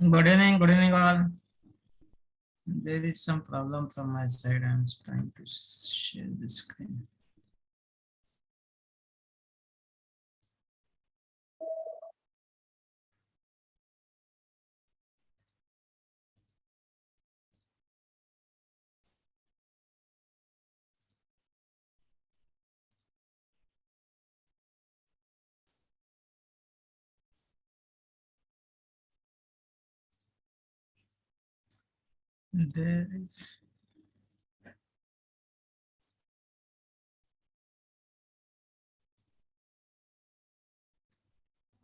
Good evening all. There is some problem from my side. I'm trying to share the screen. There is.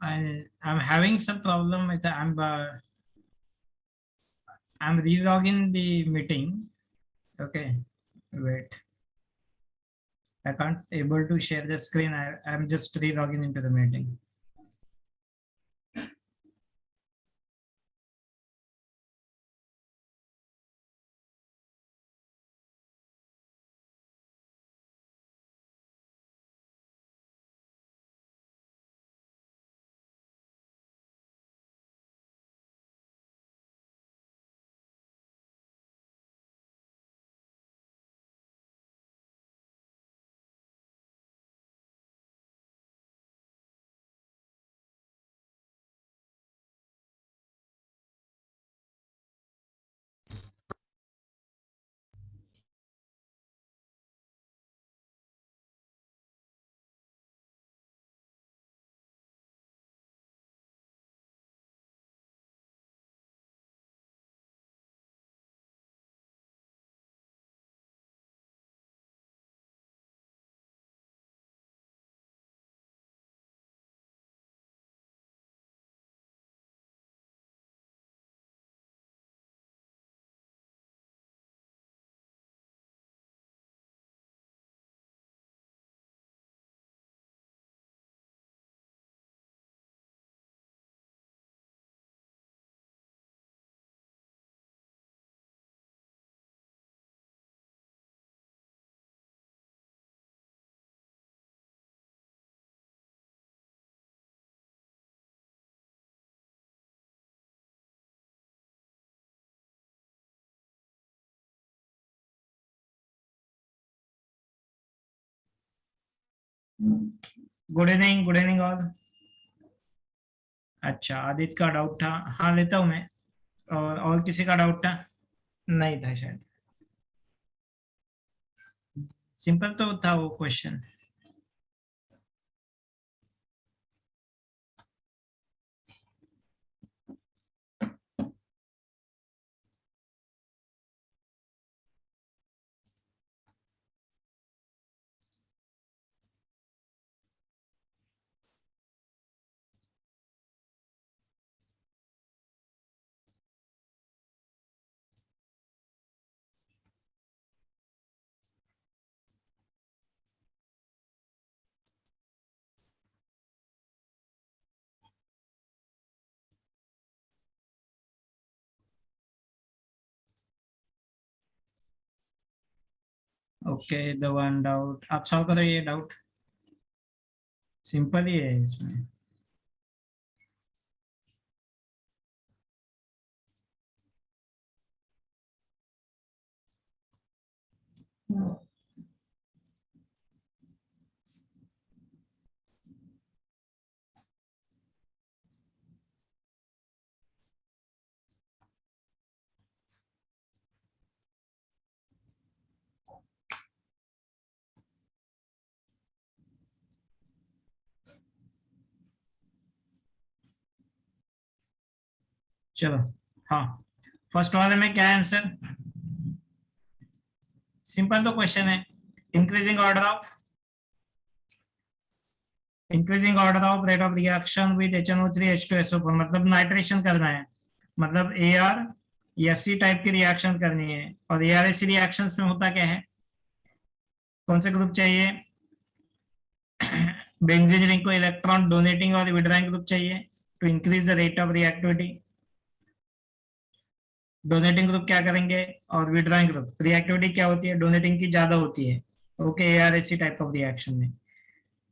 I'm having some problem with the I'm re-logging the meeting. Okay, wait. I can't able to share the screen. I'm just re-logging into the meeting. Good evening all. अच्छा, आदित्य का doubt था, हाँ लेता हूँ मैं। और किसी का डाउट था? नहीं था शायद। सिंपल तो था वो question. Okay, the one doubt आप सॉल्व करो ये डाउट। सिंपल ही है इसमें। चलो, हाँ, फर्स्ट वाले में क्या है आंसर? सिंपल तो क्वेश्चन है। Increasing order of rate of reaction with HNO3 H2SO4, मतलब नाइट्रेशन करना है, मतलब AR SC टाइप की रिएक्शन करनी है। और ARSC रिएक्शंस में होता क्या है? कौन से ग्रुप चाहिए? बेंजीन रिंग को इलेक्ट्रॉन डोनेटिंग और विड्रॉइंग ग्रुप चाहिए to increase the rate of reactivity. Donating group क्या करेंगे और विड्रॉइंग ग्रुप, रिएक्टिविटी क्या होती है? डोनेटिंग की ज्यादा होती है। Okay, ARSC type of reaction में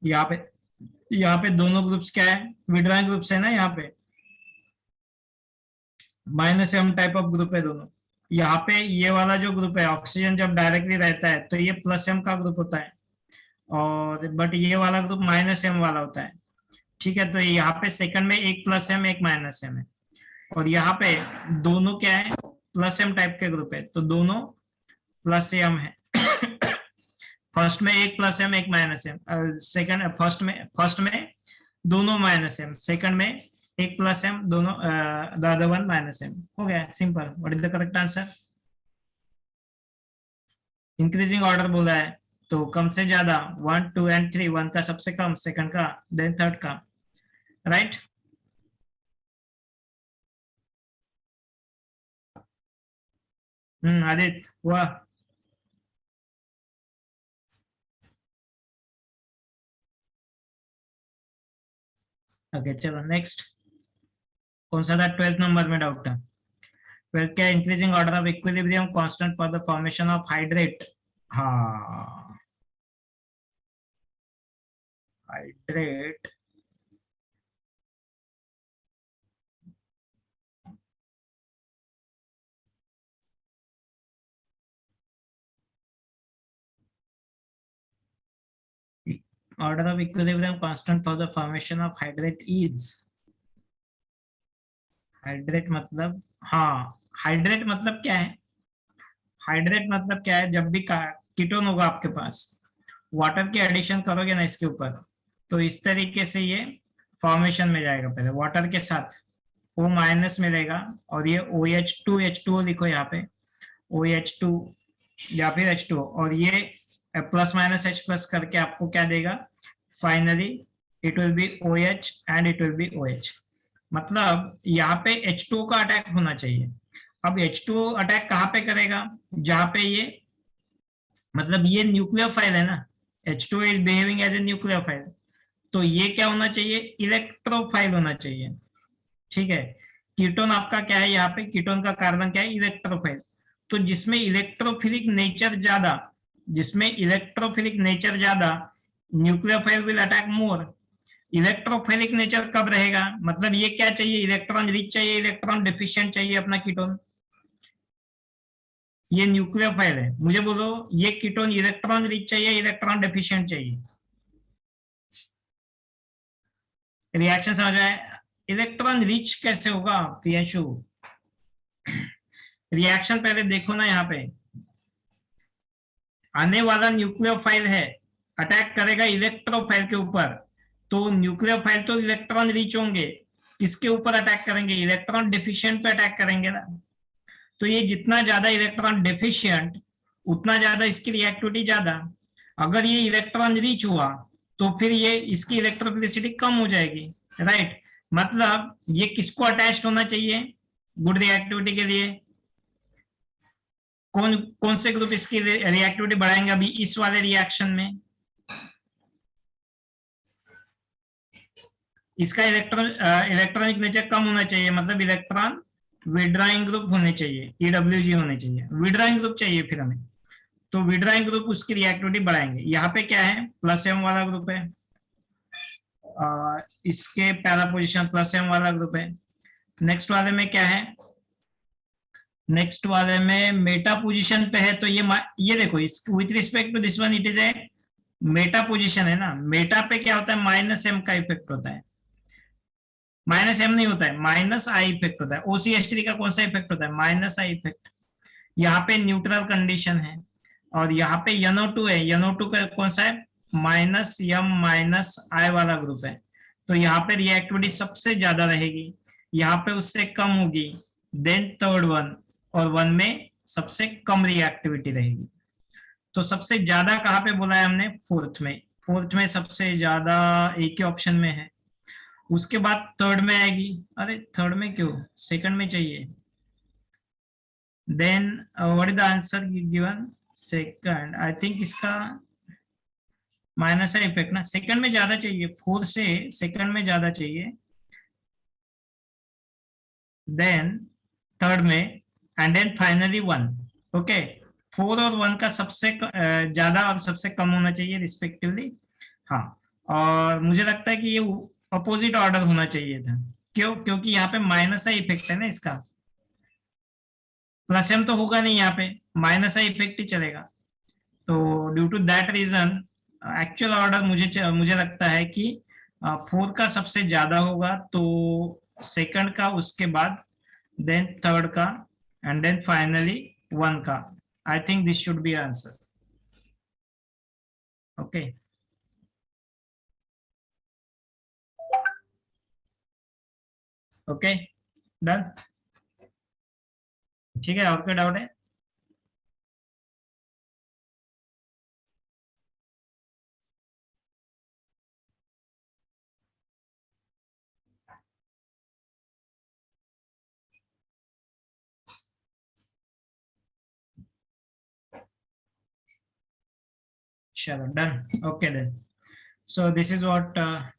यहाँ पे दोनों ग्रुप्स क्या है? विड्रॉइंग ग्रुप्स है ना यहाँ पे। Minus M type of group है दोनों। यहाँ पे ये वाला जो ग्रुप है ऑक्सीजन जब डायरेक्टली रहता है तो ये प्लस एम का ग्रुप होता है, और बट ये वाला ग्रुप माइनस एम वाला होता है। ठीक है, तो यहाँ पे सेकंड में एक प्लस एम एक माइनस एम है, और यहाँ पे दोनों क्या है, प्लस एम टाइप के ग्रुप है, तो दोनों प्लस एम है। फर्स्ट में एक प्लस एम एक माइनस एम, सेकंड फर्स्ट में दोनों माइनस एम, सेकंड में एक प्लस एम, दोनों the other one minus M. हो गया simple. What is the correct answer? Increasing order बोला है तो कम से ज्यादा 1 2 एंड 3, 1 का सबसे कम, सेकंड का, देन थर्ड का, राइट। आदित्य हुआ। ओके चलो नेक्स्ट। कौन सा था? 12th नंबर में डाउट था। 12th क्या? Increasing order of equilibrium constant for the formation of hydrate. हाँ, hydrate. Order of equilibrium constant for the formation of hydrate is, hydrate मतलब, हाँ हाइड्रेट मतलब क्या है? हाइड्रेट मतलब क्या है? जब भी कीटोन होगा आपके पास, वाटर की एडिशन करोगे ना इसके ऊपर, तो इस तरीके से ये फॉर्मेशन में जाएगा। पहले वाटर के साथ O माइनस मिलेगा, और ये OH2H2O लिखो यहाँ पे, OH2 या फिर H2O, और ये प्लस माइनस H प्लस करके आपको क्या देगा? Finally it will be OH and it will be OH। मतलब यहाँ पे H2O का अटैक होना चाहिए। अब H2O अटैक कहाँ पे करेगा? जहां पे ये, मतलब ये न्यूक्लियोफाइल है ना, H2O is behaving as a nucleophile, तो ये क्या होना चाहिए? इलेक्ट्रोफाइल होना चाहिए। ठीक है, कीटोन आपका क्या है? यहाँ पे कीटोन का कार्बन क्या है? इलेक्ट्रोफाइल। तो जिसमें इलेक्ट्रोफिलिक नेचर ज्यादा, जिसमें इलेक्ट्रोफिलिक नेचर ज्यादा, nucleophile will attack more. Electrophilic nature कब रहेगा? मतलब ये क्या चाहिए? इलेक्ट्रॉन रिच चाहिए, इलेक्ट्रॉन डिफिशिएंट चाहिए अपना कीटोन। ये न्यूक्लियोफाइल है, मुझे बोलो ये कीटोन इलेक्ट्रॉन रिच चाहिए, इलेक्ट्रॉन डेफिशिएंट चाहिए? रिएक्शन समझ आए? इलेक्ट्रॉन रिच कैसे होगा प्रियंशु? रिएक्शन पहले देखो ना, यहाँ पे आने वाला न्यूक्लियोफाइल है, अटैक करेगा इलेक्ट्रोफाइल के ऊपर, तो न्यूक्लियोफाइल तो इलेक्ट्रॉन रिच होंगे, किसके ऊपर अटैक करेंगे? इलेक्ट्रॉन डेफिशिएंट पे अटैक करेंगे ना। तो ये जितना ज्यादा इलेक्ट्रॉन डेफिशिएंट, उतना ज्यादा इसकी रिएक्टिविटी ज्यादा। अगर ये इलेक्ट्रॉन रिच हुआ तो फिर ये इसकी इलेक्ट्रोफिलिसिटी कम हो जाएगी, राइट। मतलब ये किसको अटैच्ड होना चाहिए गुड रिएक्टिविटी के लिए? कौन कौन से ग्रुप इसकी रिएक्टिविटी बढ़ाएंगे अभी इस वाले रिएक्शन में? इसका इलेक्ट्रॉनिक नेचर कम होना चाहिए, मतलब इलेक्ट्रॉन विड्राइंग ग्रुप होने चाहिए, EWG होने चाहिए, विड्राइंग ग्रुप चाहिए फिर हमें। तो विड्राइंग ग्रुप उसकी रिएक्टिविटी बढ़ाएंगे। यहाँ पे क्या है? प्लस एम वाला ग्रुप है, इसके पहला पोजीशन प्लस एम वाला ग्रुप है। नेक्स्ट वाले में क्या है? नेक्स्ट वाले में मेटा पोजीशन पे है, तो ये देखो, इस with respect to this one it is a meta position है ना। मेटा पे क्या होता है? माइनस एम का इफेक्ट होता है। माइनस एम नहीं होता है, माइनस आई इफेक्ट होता है। OCH3 का कौन सा इफेक्ट होता है? Minus I effect. यहाँ पे न्यूट्रल कंडीशन है, और यहाँ पे NO2 है, NO2 का कौन सा है? माइनस एम माइनस आई वाला ग्रुप है। तो यहाँ पे रिएक्टिविटी सबसे ज्यादा रहेगी, यहाँ पे उससे कम होगी, देन थर्ड वन, और वन में सबसे कम रिएक्टिविटी रहेगी। तो सबसे ज्यादा कहाँ पे बोला है हमने? फोर्थ में। फोर्थ में सबसे ज्यादा एक ही ऑप्शन में है, उसके बाद थर्ड में आएगी। अरे थर्ड में क्यों, सेकंड में चाहिए। Then what is the answer given? Second, I think इसका माइनस है इफेक्ट ना, सेकंड में ज्यादा चाहिए, फोर से सेकंड में ज्यादा चाहिए, देन थर्ड में, and then finally one. Okay, 4 और 1 का सबसे ज्यादा और सबसे कम होना चाहिए रिस्पेक्टिवली। हाँ, और मुझे लगता है कि ये अपोजिट ऑर्डर होना चाहिए था। क्यों? क्योंकि यहाँ पे माइनस है इफेक्ट है ना इसका, प्लस एम तो होगा नहीं, यहाँ पे माइनस आई इफेक्ट ही चलेगा। तो due to that reason actual order मुझे लगता है कि 4 का सबसे ज्यादा होगा, तो सेकंड का, उसके बाद देन थर्ड का, एंड देन फाइनली 1 का। I think this should be answer. Okay, okay, done. ठीक है, और क्या डाउट है? चलो, done. Okay then, so this is what.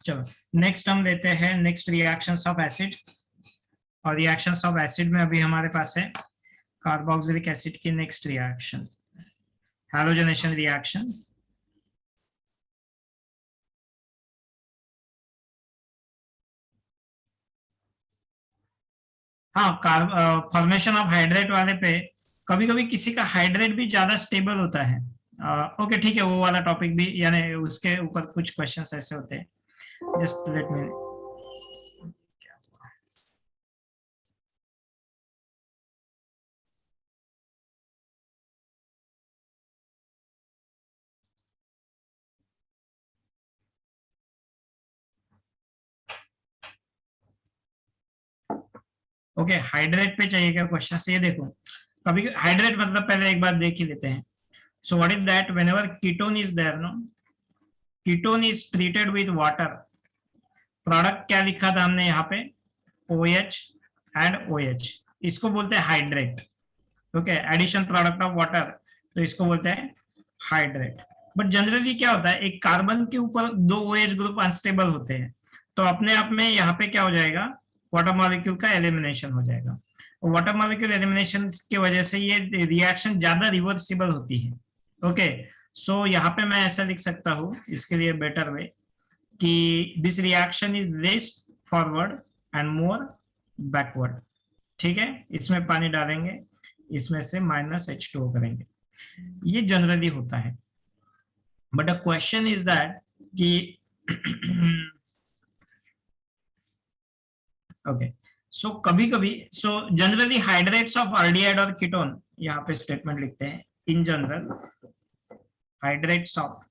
चलो, नेक्स्ट हम लेते हैं नेक्स्ट रिएक्शंस ऑफ एसिड। और रिएक्शंस ऑफ एसिड में अभी हमारे पास है कार्बोक्सिलिक एसिड की नेक्स्ट रिएक्शन, हैलोजनेशन रिएक्शन। हाँ, फॉर्मेशन ऑफ हाइड्रेट वाले पे कभी कभी किसी का हाइड्रेट भी ज्यादा स्टेबल होता है। ओके, ठीक है, वो वाला टॉपिक भी, यानी उसके ऊपर कुछ क्वेश्चंस ऐसे होते हैं। Just let me. Okay, hydrate पे चाहिए क्या क्वेश्चन? ये देखो, कभी हाइड्रेट मतलब पहले एक बार देख ही लेते हैं। So what is that? Whenever ketone is there, no, ketone is treated with water. Product क्या लिखा था हमने यहाँ पे? OH and OH। इसको बोलते हैं hydrate. Okay, addition product of water, तो इसको बोलते हैं हाइड्रेट। बट जनरली क्या होता है, एक कार्बन के ऊपर 2 OH ग्रुप अनस्टेबल होते हैं, तो अपने आप में यहाँ पे क्या हो जाएगा, वाटर मॉलिक्यूल का एलिमिनेशन हो जाएगा। वाटर मॉलिक्यूल एलिमिनेशन की वजह से ये रिएक्शन ज्यादा रिवर्सिबल होती है। ओके, सो यहाँ पे मैं ऐसा लिख सकता हूँ इसके लिए बेटर वे, कि this reaction is less forward and more backward. ठीक है, इसमें पानी डालेंगे, इसमें से -H2O करेंगे, ये जनरली होता है। But the question is that कि ओके, सो कभी कभी, so generally hydrates of aldehyde और कीटोन, यहाँ पे स्टेटमेंट लिखते हैं, in general hydrates of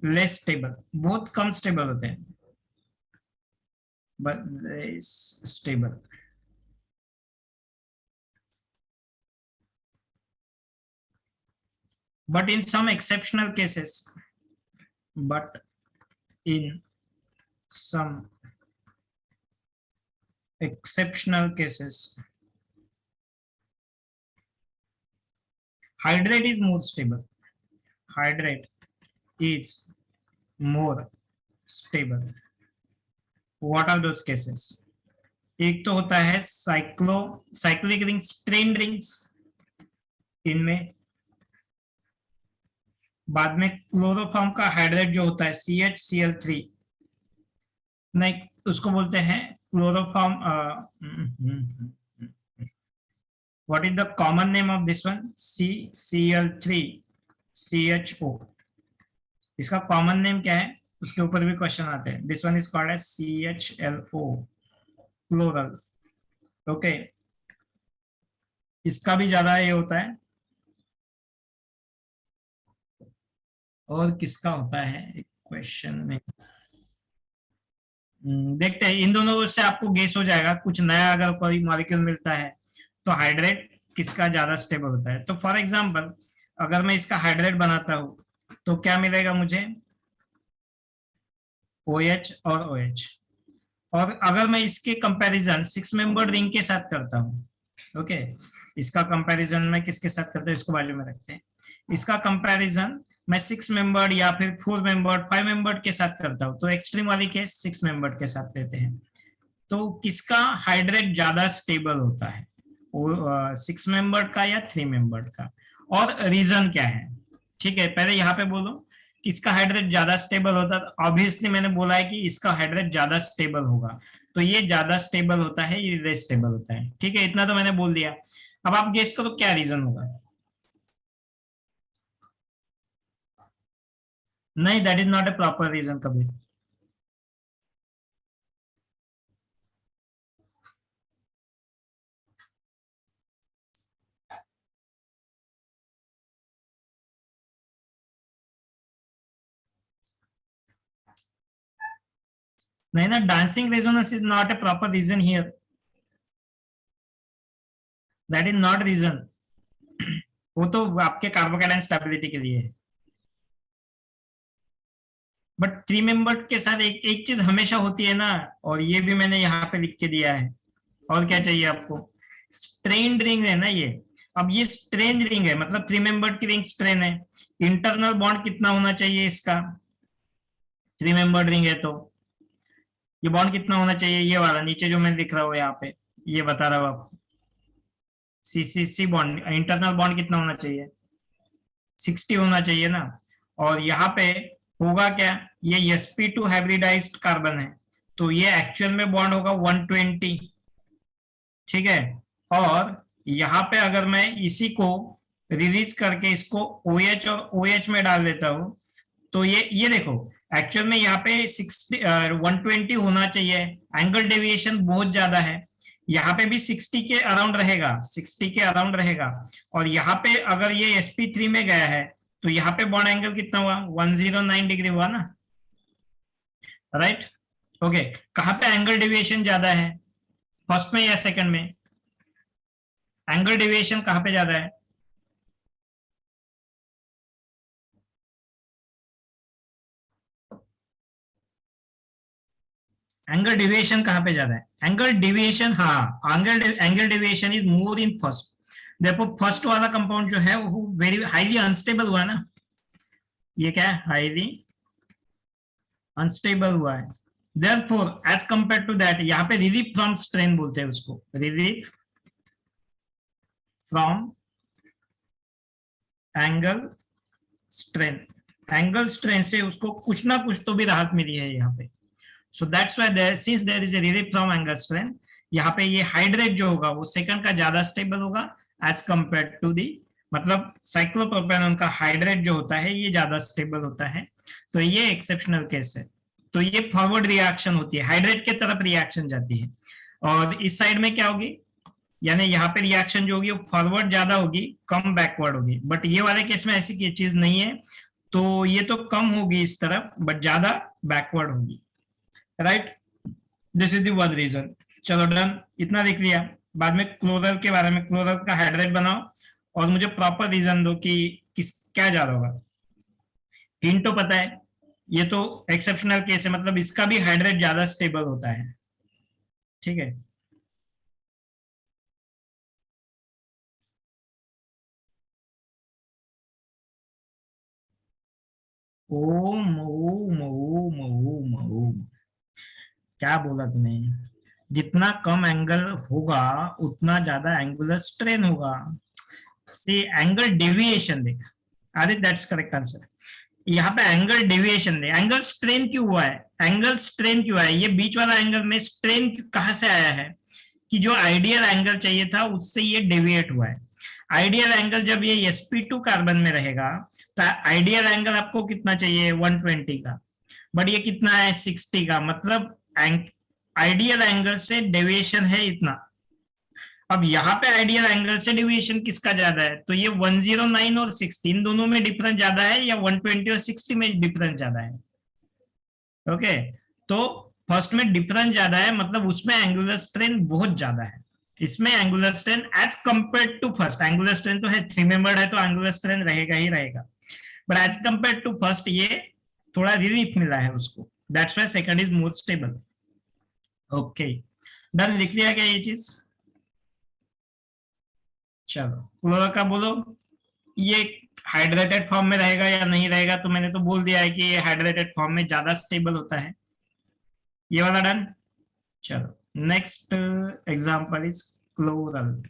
less stable, बहुत कम स्टेबल होते हैं, but less stable. But in some exceptional cases, but in some exceptional cases, hydrate is more stable. Hydrate is more stable. What are those cases? एक तो होता है cyclic ring, strain rings, इनमें। बाद में क्लोरोफॉर्म का हाइड्रेट जो होता है CHCl3, नहीं, उसको बोलते हैं chloroform. What is the common name of this one? CCl3CHO। इसका कॉमन नेम क्या है, उसके ऊपर भी क्वेश्चन आते हैं। This one is called as CHLO, chloral. Okay, इसका भी ज्यादा ये होता है। और किसका होता है क्वेश्चन में? देखते हैं, इन दोनों से आपको गेस हो जाएगा। कुछ नया अगर कोई मॉलिक्यूल मिलता है तो हाइड्रेट किसका ज्यादा स्टेबल होता है। तो फॉर एग्जांपल, अगर मैं इसका हाइड्रेट बनाता हूं तो क्या मिलेगा मुझे? OH और OH। और अगर मैं इसके कंपैरिजन 6 मेंबर्ड रिंग के साथ करता हूं, ओके, इसका कंपैरिजन मैं किसके साथ करता हूं, इसको बाजू में रखते हैं। इसका कंपैरिजन मैं 6 मेंबर्ड या फिर 4 मेंबर्ड, 5 मेंबर्ड के साथ करता हूं, तो एक्सट्रीम वाली केस 6 मेंबर्ड के साथ लेते हैं। तो किसका हाइड्रेट ज्यादा स्टेबल होता है, 6 मेंबर्ड का या 3 मेंबर्ड का? और रीजन क्या है? ठीक है, पहले यहाँ पे बोलो कि इसका हाइड्रेट ज्यादा स्टेबल होता है, ऑब्वियसली मैंने बोला है कि इसका हाइड्रेट ज्यादा स्टेबल होगा, तो ये ज्यादा स्टेबल होता है, ये लेस स्टेबल होता है। ठीक है, इतना तो मैंने बोल दिया। अब आप गेस करो क्या रीजन होगा। नहीं, that is not a proper reason कभी। नहीं ना, dancing resonance is not a proper reason here, that is not reason. वो तो आपके कार्बोकैटायन स्टेबिलिटी के लिए है। बट थ्री मेंबर के साथ एक एक चीज हमेशा होती है ना, और ये भी मैंने यहाँ पे लिख के दिया है। और क्या चाहिए आपको, स्ट्रेन रिंग है ना ये। अब ये स्ट्रेन रिंग है, मतलब थ्री मेंबर्ड की रिंग स्ट्रेन है। इंटरनल बॉन्ड कितना होना चाहिए इसका, थ्री मेंबर्ड रिंग है तो ये बॉन्ड कितना होना चाहिए, ये वाला नीचे जो मैं लिख रहा हूँ यहाँ पे, ये बता रहा हूँ आपको। सी बॉन्ड, इंटरनल बॉन्ड कितना होना चाहिए, 60 होना चाहिए ना। और यहाँ पे होगा क्या, ये sp2 हाइब्रिडाइज्ड कार्बन है, तो ये एक्चुअल में बॉन्ड होगा 120। ठीक है, और यहाँ पे अगर मैं इसी को रिलीज करके इसको OH और OH में डाल देता हूं, तो ये देखो, एक्चुअल में यहाँ पे 60 120 होना चाहिए, एंगल डेविएशन बहुत ज्यादा है। यहाँ पे भी 60 के अराउंड रहेगा, 60 के अराउंड रहेगा। और यहाँ पे अगर ये sp3 में गया है, तो यहाँ पे बॉन्ड एंगल कितना हुआ, 109 डिग्री हुआ ना, राइट। ओके, कहाँ पे एंगल डेविएशन ज्यादा है, फर्स्ट में या सेकंड में, एंगल डेविएशन कहाँ पे ज्यादा है, एंगल डेविएशन कहाँ पे ज्यादा है, एंगल डेविएशन, हाँ, angle deviation is more in first. देखो फर्स्ट वाला कंपाउंड जो है वो वेरी हाईली अनस्टेबल हुआ ना, ये क्या है, हाईली अनस्टेबल हुआ है। Therefore as compare to that, यहाँ पे रिलीफ फ्रॉम स्ट्रेन बोलते हैं उसको, relief from angle strain, angle strain से उसको कुछ ना कुछ तो भी राहत मिली है यहाँ पे। So that's why there, since there is a relief from angle strain, यहाँ पे ये हाइड्रेट जो होगा वो सेकंड का ज्यादा स्टेबल होगा एज कंपेयर टू दी, मतलब साइक्लोप्रोपेनॉन का हाइड्रेट जो होता है ये ज्यादा स्टेबल होता है। तो ये एक्सेप्शनल केस है। तो ये फॉरवर्ड रिएक्शन होती है, हाइड्रेट के तरफ रिएक्शन जाती है। और इस साइड में क्या होगी, यानी यहाँ पे रिएक्शन जो होगी वो फॉरवर्ड ज्यादा होगी, कम बैकवर्ड होगी। बट ये वाले केस में ऐसी चीज नहीं है, तो ये तो कम होगी इस तरफ बट ज्यादा बैकवर्ड होगी, right. This is the one reason. चलो डन, इतना लिख लिया। बाद में क्लोरल के बारे में, क्लोरल का हाइड्रेट बनाओ और मुझे प्रॉपर रीजन दो कि किस क्या ज्यादा होगा। हिंट तो पता है, ये तो एक्सेप्शनल केस है, मतलब इसका भी हाइड्रेट ज्यादा स्टेबल होता है। ठीक है, ओम ओम ओम ओम ओम, क्या बोला तूने, जितना कम एंगल होगा उतना ज्यादा एंगुलर स्ट्रेन होगा। सी एंगल डेविएशन देख, अरे दैट्स करेक्ट आंसर। यहाँ पे एंगल डेविएशन दे, एंगल स्ट्रेन क्यों हुआ है, एंगल स्ट्रेन क्यों आया, ये बीच वाला एंगल में स्ट्रेन कहाँ से आया है, कि जो आइडियल एंगल चाहिए था उससे ये डेविएट हुआ है। आइडियल एंगल जब ये sp2 कार्बन में रहेगा, तो आइडियल एंगल आपको कितना चाहिए, 120 का, बट ये कितना है, 60 का, मतलब आइडियल एंगल से डेविएशन है इतना। अब यहाँ पे आइडियल एंगल से डेविएशन किसका ज्यादा है, तो ये 109 और 60 इन दोनों में डिफरेंस ज्यादा है, या 120 और 60 में डिफरेंस ज्यादा है। ओके, तो फर्स्ट में डिफरेंस ज्यादा है, मतलब उसमें एंगुलर स्ट्रेन बहुत ज्यादा है। इसमें angular strain as compare to first, angular strain तो है, थ्री मेंबर्ड है तो एंगुलर स्ट्रेन रहेगा ही रहेगा, but as compare to first ये थोड़ा रिलीफ मिला है उसको, that's why second is more stable. Okay, done, लिख लिया क्या ये चीज। चलो क्लोरा का बोलो, ये हाइड्रेटेड फॉर्म में रहेगा या नहीं रहेगा, तो मैंने तो बोल दिया है कि ये हाइड्रेटेड फॉर्म में ज्यादा स्टेबल होता है, ये वाला डन। चलो next example is chloral,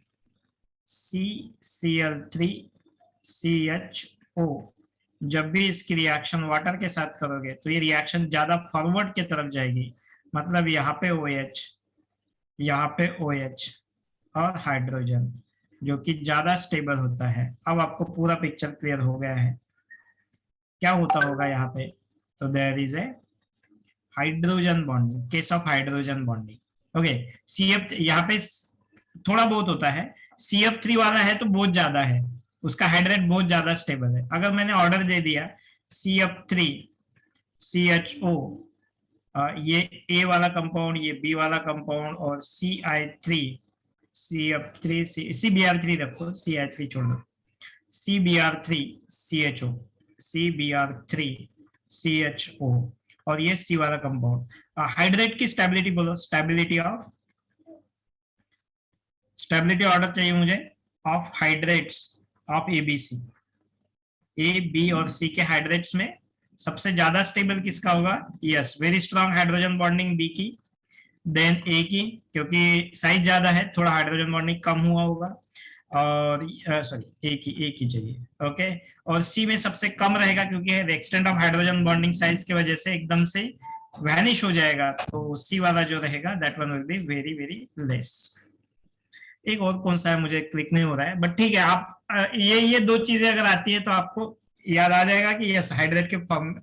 CCl3CHO, जब भी इसकी रिएक्शन वाटर के साथ करोगे तो ये रिएक्शन ज्यादा फॉरवर्ड की तरफ जाएगी, मतलब यहाँ पे OH, यहाँ पे OH और हाइड्रोजन, जो कि ज्यादा स्टेबल होता है। अब आपको पूरा पिक्चर क्लियर हो गया है क्या होता होगा यहाँ पे। तो there is a hydrogen bonding, case of hydrogen bonding. Okay, CF यहाँ पे थोड़ा बहुत होता है, CF3 वाला है तो बहुत ज्यादा है, उसका हाइड्रेट बहुत ज्यादा स्टेबल है। अगर मैंने ऑर्डर दे दिया CF3 CHO, ये A वाला कंपाउंड, ये B वाला कंपाउंड, और CI3 CF3 CBr3 रखो, CI3 छोड़ दो, CBr3 CHO, CBr3 CHO, और ये C वाला कंपाउंड। हाइड्रेट की स्टेबिलिटी बोलो, स्टेबिलिटी ऑर्डर चाहिए मुझे of hydrates of ABC। A, B और C के हाइड्रेट्स में सबसे ज्यादा स्टेबल किसका होगा? Yes, very strong hydrogen bonding B की, देन A की, क्योंकि साइज ज्यादा है, थोड़ा हाइड्रोजन बॉन्डिंग कम हुआ होगा, और सॉरी A की चाहिए। ओके, और C में सबसे कम रहेगा, क्योंकि extent of hydrogen bonding size की वजह से एकदम से वैनिश हो जाएगा, तो C वाला जो रहेगा that one will be very very less. एक और कौन सा है मुझे क्लिक नहीं हो रहा है, बट ठीक है, आप ये दो चीजें अगर आती है तो आपको याद आ जाएगा कि यस हाइड्रेट के फॉर्म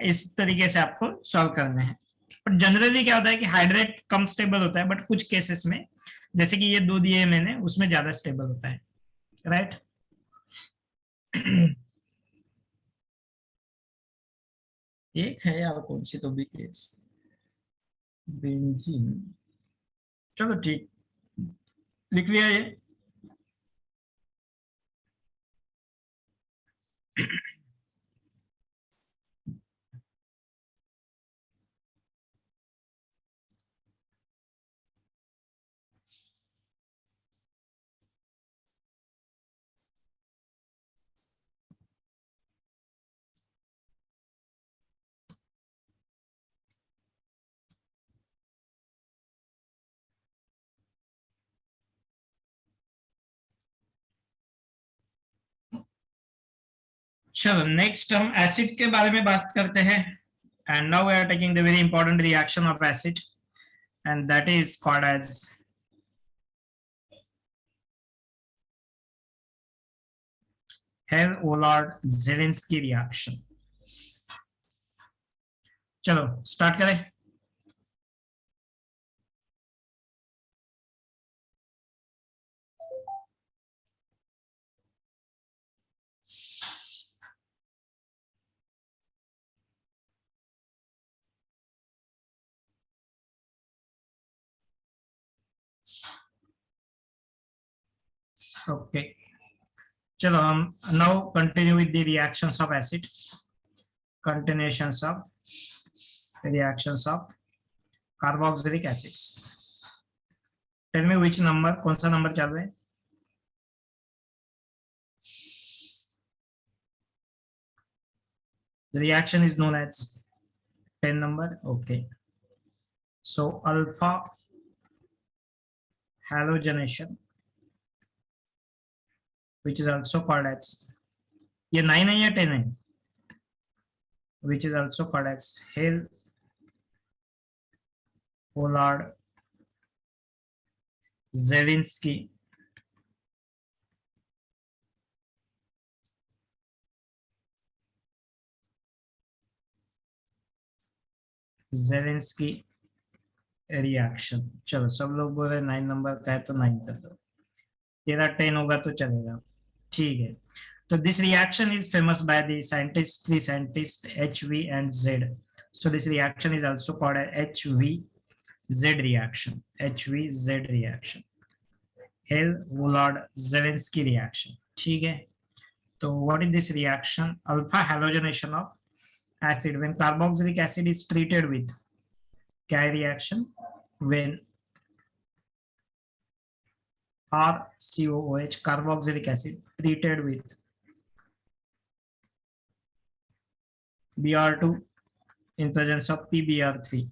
इस तरीके से आपको सॉल्व करने हैं। बट जनरली क्या होता है कि हाइड्रेट कम स्टेबल होता है, बट कुछ केसेस में, जैसे कि ये दो दिए मैंने, उसमें ज्यादा स्टेबल होता है, राइट। एक है यार, कौन सी तो भी केस, बेंजीन, चलो ठीक, लिख लिया ये। चलो नेक्स्ट हम एसिड के बारे में बात करते हैं, and now we are taking the very important reaction of acid, and that is called as Hell Volhard Zelinsky reaction. चलो स्टार्ट करें। ओके, चलो हम now continue with the reactions of acid, continuations of reactions of carboxylic acids. Tell me which number, कौन सा number चल रहा है? The reaction is known as 10 number. Okay, so alpha halogenation, which is also called as, ये 9 है या 10 है? Which is also called as Hell Volhard Zelinsky reaction. चलो सब लोग बोल रहे 9 नंबर का है तो 9 कर दो, तेरा 10 होगा तो चलेगा, ठीक है। तो this reaction is famous by the scientist, three scientist HV and Z. So this reaction is also called a HV-Z reaction, HV-Z reaction, हेल-ओलार्ड-ज़ेलिंस्की reaction, ठीक है। तो what is this reaction? Alpha halogenation of acid when carboxylic acid is treated with, क्या है reaction? When RCOOH, carboxylic acid, treated with Br2 in presence of PBr3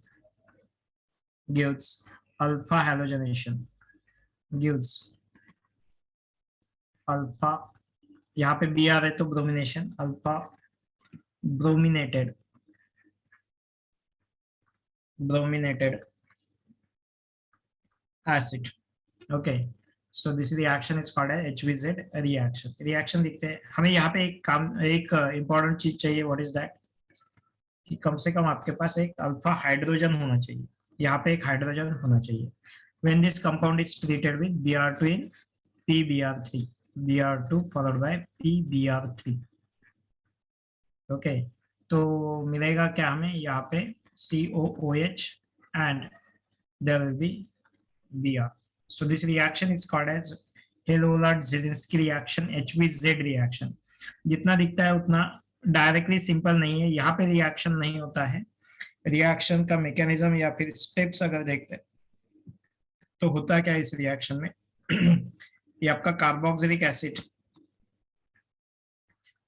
gives alpha halogenation, gives alpha, यहाँ पे Br है तो bromination, alpha brominated brominated acid. Okay, so this reaction is called as HVZ reaction. Reaction लिखते हैं, हमें यहाँ पे एक काम, एक important चीज चाहिए. What is that? कि कम से कम आपके पास एक अल्फा हाइड्रोजन होना चाहिए. यहाँ पे एक हाइड्रोजन होना चाहिए. When this compound is treated with Br2 in PBr3, Br2 followed by PBr3. Okay, तो मिलेगा क्या हमें यहाँ पे COOH and there will be Br. So this reaction is called as Hellolard-Zielinski reaction, HVZ reaction. जितना दिखता है उतना डायरेक्टली सिंपल नहीं है. यहाँ पे रिएक्शन नहीं होता है. रिएक्शन का मैकेनिज्म या फिर स्टेप्स अगर देखते हैं तो होता क्या है इस रिएक्शन में. ये आपका कार्बोक्सिलिक एसिड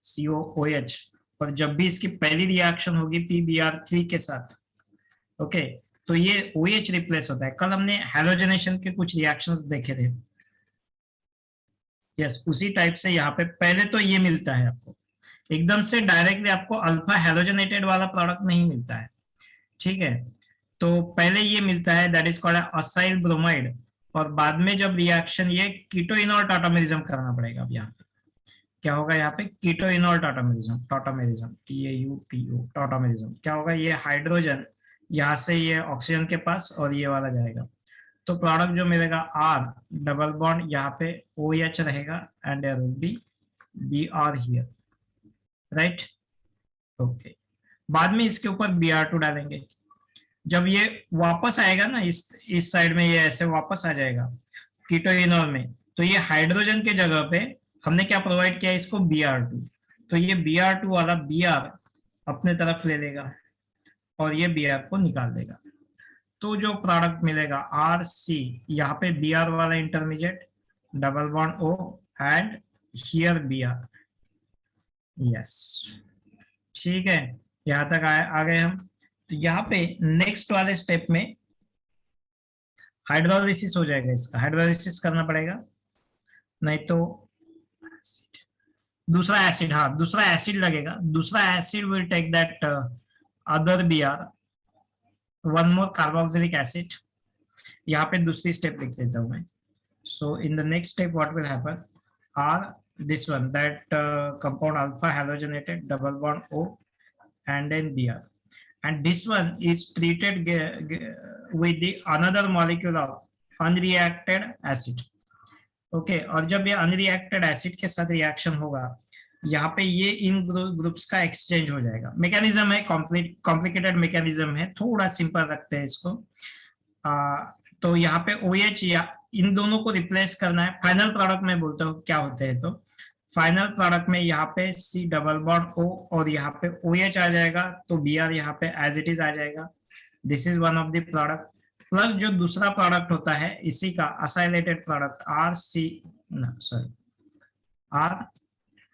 COOH, और जब भी इसकी पहली रिएक्शन होगी PBr3 के साथ, ओके, तो ये OH रिप्लेस होता है. कल हमने हैलोजनेशन के कुछ रिएक्शंस देखे थे. यस, उसी टाइप से यहाँ पे पहले तो ये मिलता है आपको, एकदम से डायरेक्टली आपको अल्फा हैलोजनेटेड वाला प्रोडक्ट नहीं मिलता है. ठीक है, तो पहले ये मिलता है, that is called acyl bromide, और बाद में जब रिएक्शन ये कीटोइनॉल टाटामेरिज्म करना पड़ेगा. अब यहाँ पे क्या होगा, यहाँ पे कीटोइनॉल टाटामेरिज्म, TAUPO टाटामेरिज्म क्या होगा, ये हाइड्रोजन यहाँ से ये ऑक्सीजन के पास और ये वाला जाएगा, तो प्रोडक्ट जो मिलेगा R डबल बॉन्ड यहाँ पे OH रहेगा and there will be Br here, right. Okay, बाद में इसके ऊपर Br2 डालेंगे. जब ये वापस आएगा ना इस साइड में, ये ऐसे वापस आ जाएगा कीटोइनॉल में, तो ये हाइड्रोजन के जगह पे हमने क्या प्रोवाइड किया इसको, Br2. तो ये Br2 वाला Br अपने तरफ ले लेगा और ये Br को निकाल देगा. तो जो प्रोडक्ट मिलेगा RC, यहाँ पे Br वाला intermediate double bond O and here Br. Yes, ठीक है, यहाँ तक आ गए हम. तो यहाँ पे नेक्स्ट वाले स्टेप में हाइड्रोलिसिस हो जाएगा. इसका हाइड्रोलिसिस करना पड़ेगा, नहीं तो दूसरा एसिड, हाँ दूसरा एसिड लगेगा. दूसरा acid will take that other Br, one more carboxylic acid. यहाँ पे दूसरी स्टेप लिख देता हूँ मैं. So in the next step what will happen, R this one, that compound alpha halogenated double bond O and then Br, and this one is treated with the another molecule of unreacted acid. Okay, और जब ये unreacted acid के साथ reaction होगा, यहाँ पे ये इन groups का एक्सचेंज हो जाएगा. मैकेनिज्म है कॉम्प्लिकेटेड मैकेनिज्म है, थोड़ा सिंपल रखते हैं इसको. तो यहाँ पे OH या इन दोनों को रिप्लेस करना है. फाइनल प्रोडक्ट में बोलता हूँ क्या होते हैं, तो फाइनल प्रोडक्ट में यहाँ पे C डबल बॉन्ड O और यहाँ पे OH आ जाएगा, तो Br यहाँ पे एज इट इज आ जाएगा. This is one of the product. Plus जो दूसरा प्रोडक्ट होता है इसी का असाइलेटेड product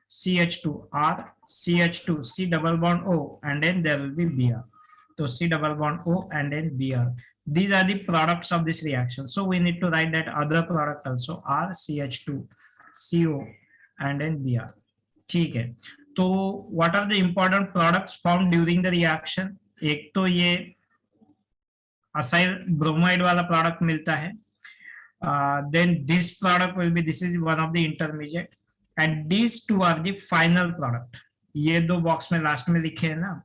RCH2 C double bond O and then there will be Br. So C double bond O and then Br. These are the products of this reaction. So we need to write that other product also, RCH2 CO and then Br. ठीक है, तो what are the important products found during the reaction? एक तो ये acyl bromide वाला product मिलता है. Then this product will be, this is one of the intermediate, and these two are the final product. ये दो बॉक्स में last में लिखे हैं ना,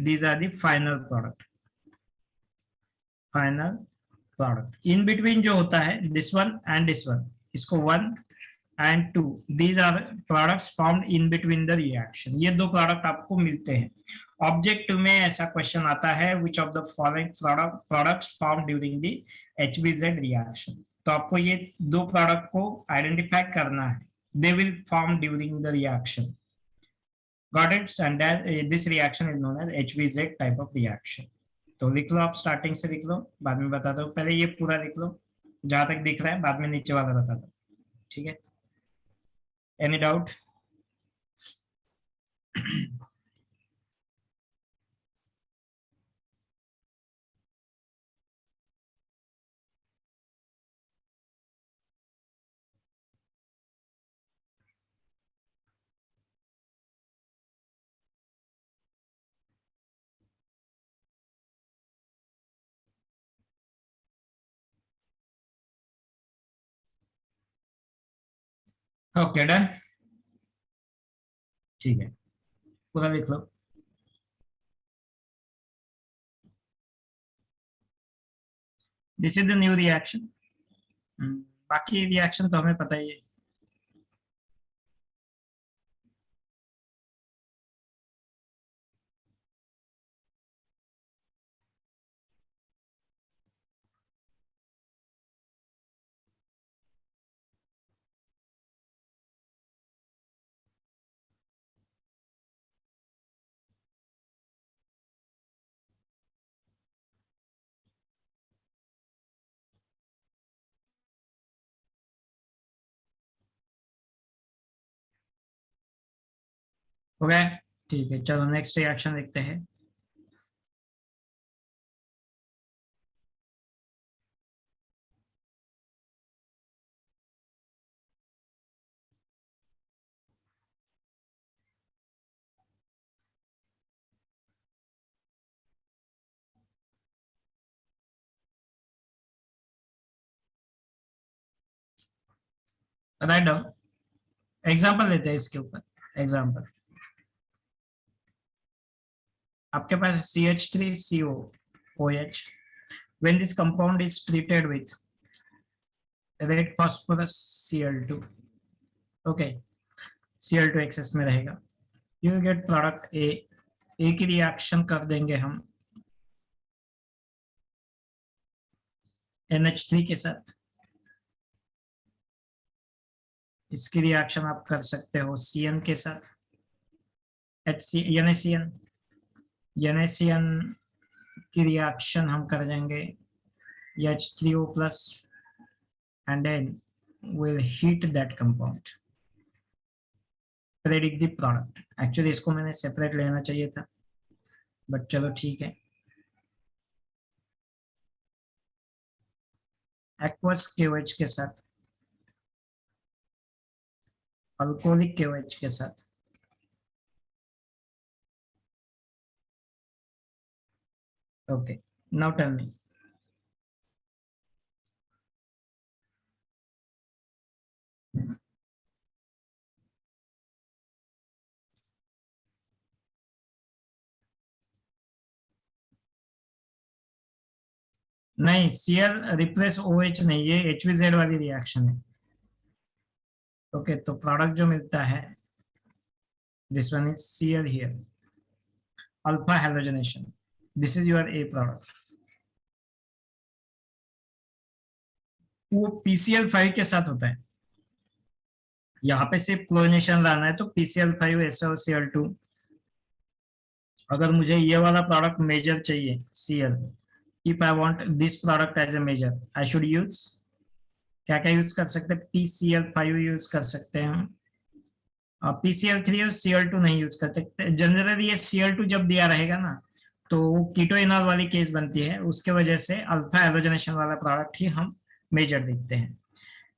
these are the final product. Final product in between जो होता है this one and this one, इसको 1 and 2, these are products found in between the reaction. ये दो प्रोडक्ट आपको मिलते हैं. ऑब्जेक्टिव में ऐसा क्वेश्चन आता है, which of the following products found during the HVZ reaction. तो आपको ये दो प्रोडक्ट को आइडेंटिफाई करना है. They will form during the reaction. Got it? And that this reaction is known as HVZ type of reaction. तो लिख लो, आप स्टार्टिंग से लिख लो, बाद में बता दो. पहले ये पूरा लिख लो जहां तक दिख रहा है, बाद में नीचे वाला बता दो. ठीक है, एनी डाउट? ओके डन, ठीक है, पूरा लिख लो। This is the new reaction. बाकी रिएक्शन तो हमें पता ही है। ओके, ठीक है, चलो नेक्स्ट रिएक्शन देखते हैं। राइट डाउन, एग्जाम्पल लेते हैं इसके ऊपर। एग्जाम्पल, आपके पास CH3COOH, when this compound is treated with red phosphorus Cl2, okay, Cl2 excess में रहेगा, you will get product A। A की रिएक्शन कर देंगे हम NH3 के साथ। इसकी रिएक्शन आप कर सकते हो Cn के साथ, NaCN। NaCN की रिएक्शन हम कर देंगे H3O plus, and then we'll heat that compound, predict the product। Actually इसको मैंने सेपरेट लेना चाहिए था, बट चलो ठीक है। एक्वस KOH के साथ, अल्कोहलिक KOH के साथ, ओके, नाउ टेल मी। नहीं, Cl रिप्लेस OH नहीं, ये HVZ वाली रिएक्शन है। ओके, तो प्रोडक्ट जो मिलता है, this one is Cl here, alpha halogenation, this is your A product. वो PCl5 के साथ होता है। यहाँ पे सिर्फ क्लोरीनेशन लाना है, तो PCl5 SOCl2। अगर मुझे ये वाला प्रोडक्ट मेजर चाहिए Cl, if I want this product as a measure, I should use, क्या क्या यूज कर सकते हैं? PCl5 यूज कर सकते हैं हम, PCl3 और Cl2 नहीं यूज कर सकते। जनरली ये Cl2 जब दिया रहेगा ना, तो वो कीटोइनॉल वाली केस बनती है, उसके वजह से अल्फा हैलोजनेशन वाला प्रोडक्ट ही हम मेजर देखते हैं।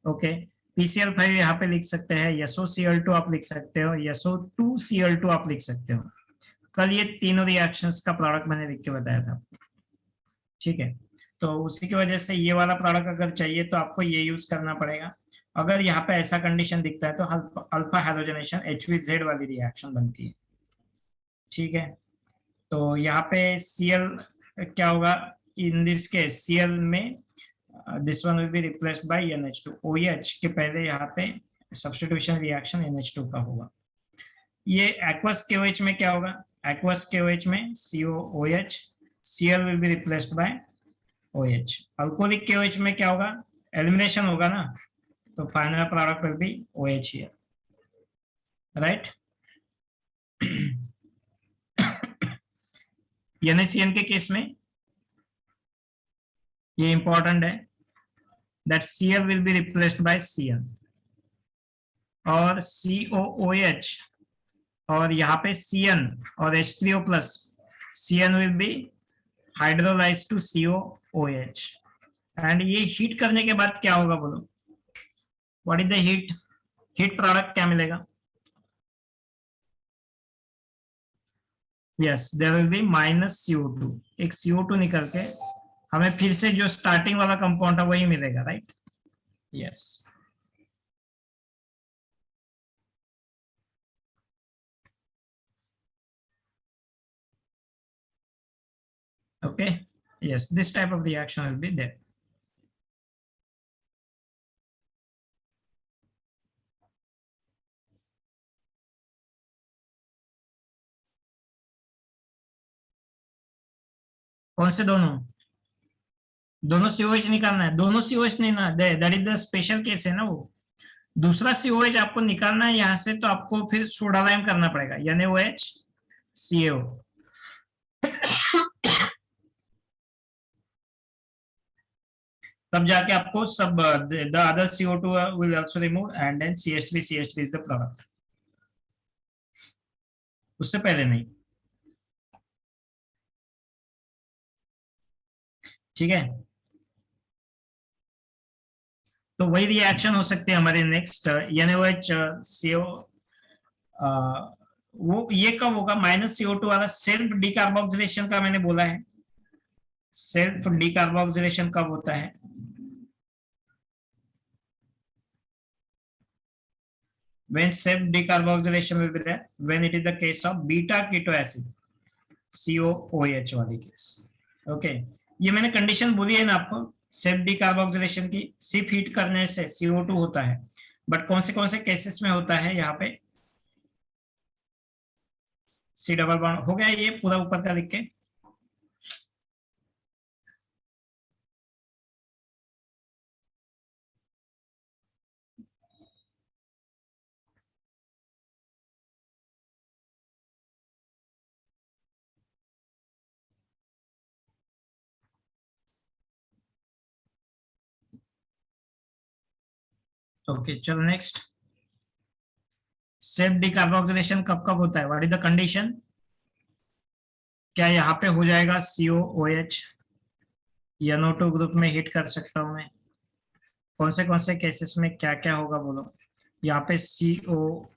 ओके, PCl5 यहाँ पे लिख सकते हैं, SOCl2 आप लिख सकते हो, SO2Cl2 आप लिख सकते हो। कल ये तीनों रिएक्शंस का प्रोडक्ट मैंने लिख के बताया था, ठीक है। तो उसी की वजह से ये वाला प्रोडक्ट अगर चाहिए तो आपको ये यूज करना पड़ेगा। अगर यहाँ पे ऐसा कंडीशन दिखता है तो अल्फा हैलोजनेशन HVZ वाली रिएक्शन बनती है, ठीक है। तो यहाँ पे Cl क्या होगा इन दिस केस? Cl में this one will be replaced by NH2। OH के पहले यहाँ पे सब्स्टिट्यूशन रिएक्शन NH2 का होगा। ये एक्वस KOH में क्या होगा? एक्वस KOH में COOH, Cl will be replaced by OH। Alcoholic KOH में क्या होगा? एलिमिनेशन होगा ना, तो final product will be OH here, right. NaCN के केस में ये इंपॉर्टेंट है, that Cl will be replaced by Cn, और COOH और यहाँ पे Cn और H3O plus, Cn will be hydrolyzed to COOH, and ये हीट करने के बाद क्या होगा बोलो? What is the heat? Heat product क्या मिलेगा? Yes, there will be minus CO2, एक CO2 निकल के हमें फिर से जो स्टार्टिंग वाला कंपाउंड है वही मिलेगा, right. Yes, Okay, yes, this type of reaction will be there. कौन से दोनों? दोनों सीओएच निकालना है, दोनों सीओएच नहीं ना, that is the special case है ना वो। दूसरा सीओएच आपको निकालना है यहाँ से, तो आपको फिर सोडा लाइम करना पड़ेगा, NaOH CaO। तब जाके आपको सब the other CO2 will also remove and then CH3 is the product। उससे पहले नहीं। ठीक है, तो वही रिएक्शन हो सकते हैं हमारे नेक्स्ट NaOH CO। वो ये कब होगा? -CO2 वाला सेल्फ डिकार्बोक्सिलेशन का मैंने बोला है। सेल्फ डिकार्बोक्सिलेशन कब होता है? when self decarboxylation will be there, when it is the case of beta keto acid COOH वाली केस। ओके, ये मैंने कंडीशन बोली है ना आपको, सेल्फ डिकार्बोक्सिलेशन की सिर्फ हीट करने से CO2 होता है, बट कौन से केसेस में होता है? यहाँ पे C डबल बॉन्ड हो गया, ये पूरा ऊपर का लिख के। ओके, चलो नेक्स्ट। सेल्फ डिकार्बोक्सिलेशन कब कब होता है? What is the condition? क्या यहाँ पे हो जाएगा COOH, NO2 ग्रुप में हिट कर सकता हूं मैं? कौन से केसेस में क्या क्या होगा बोलो? यहाँ पे COOH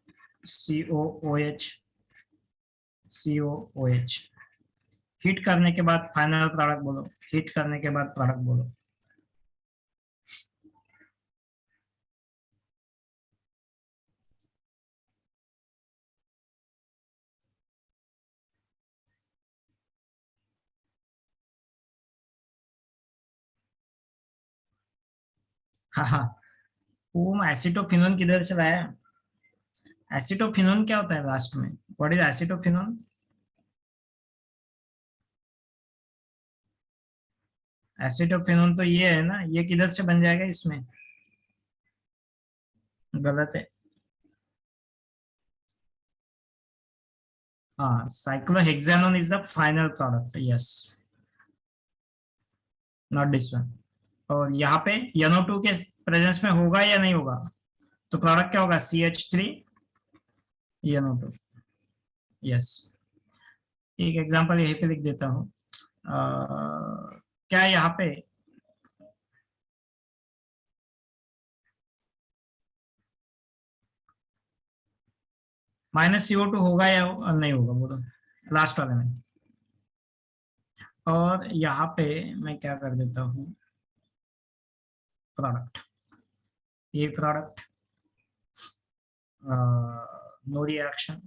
हिट करने के बाद फाइनल प्रोडक्ट बोलो, हिट करने के बाद प्रोडक्ट बोलो। हाँ हाँ, वो एसिटोफिनोन किधर से लाया? एसिटोफिनोन क्या होता है लास्ट में? What is acetophenone? एसिटोफिनोन तो ये है ना, ये किधर से बन जाएगा इसमें? गलत है। हाँ, cyclohexanone is the final product, yes, not this one. और यहाँ पे NO2 के प्रेजेंस में होगा या नहीं होगा? तो प्रोडक्ट क्या होगा? CH3 NO2, yes. एक एग्जांपल यहीं पे लिख देता हूँ। क्या यहाँ पे -CO2 होगा या नहीं होगा बोलो, लास्ट वाले में? और यहाँ पे मैं क्या कर देता हूँ, प्रोडक्ट, ये product, no reaction,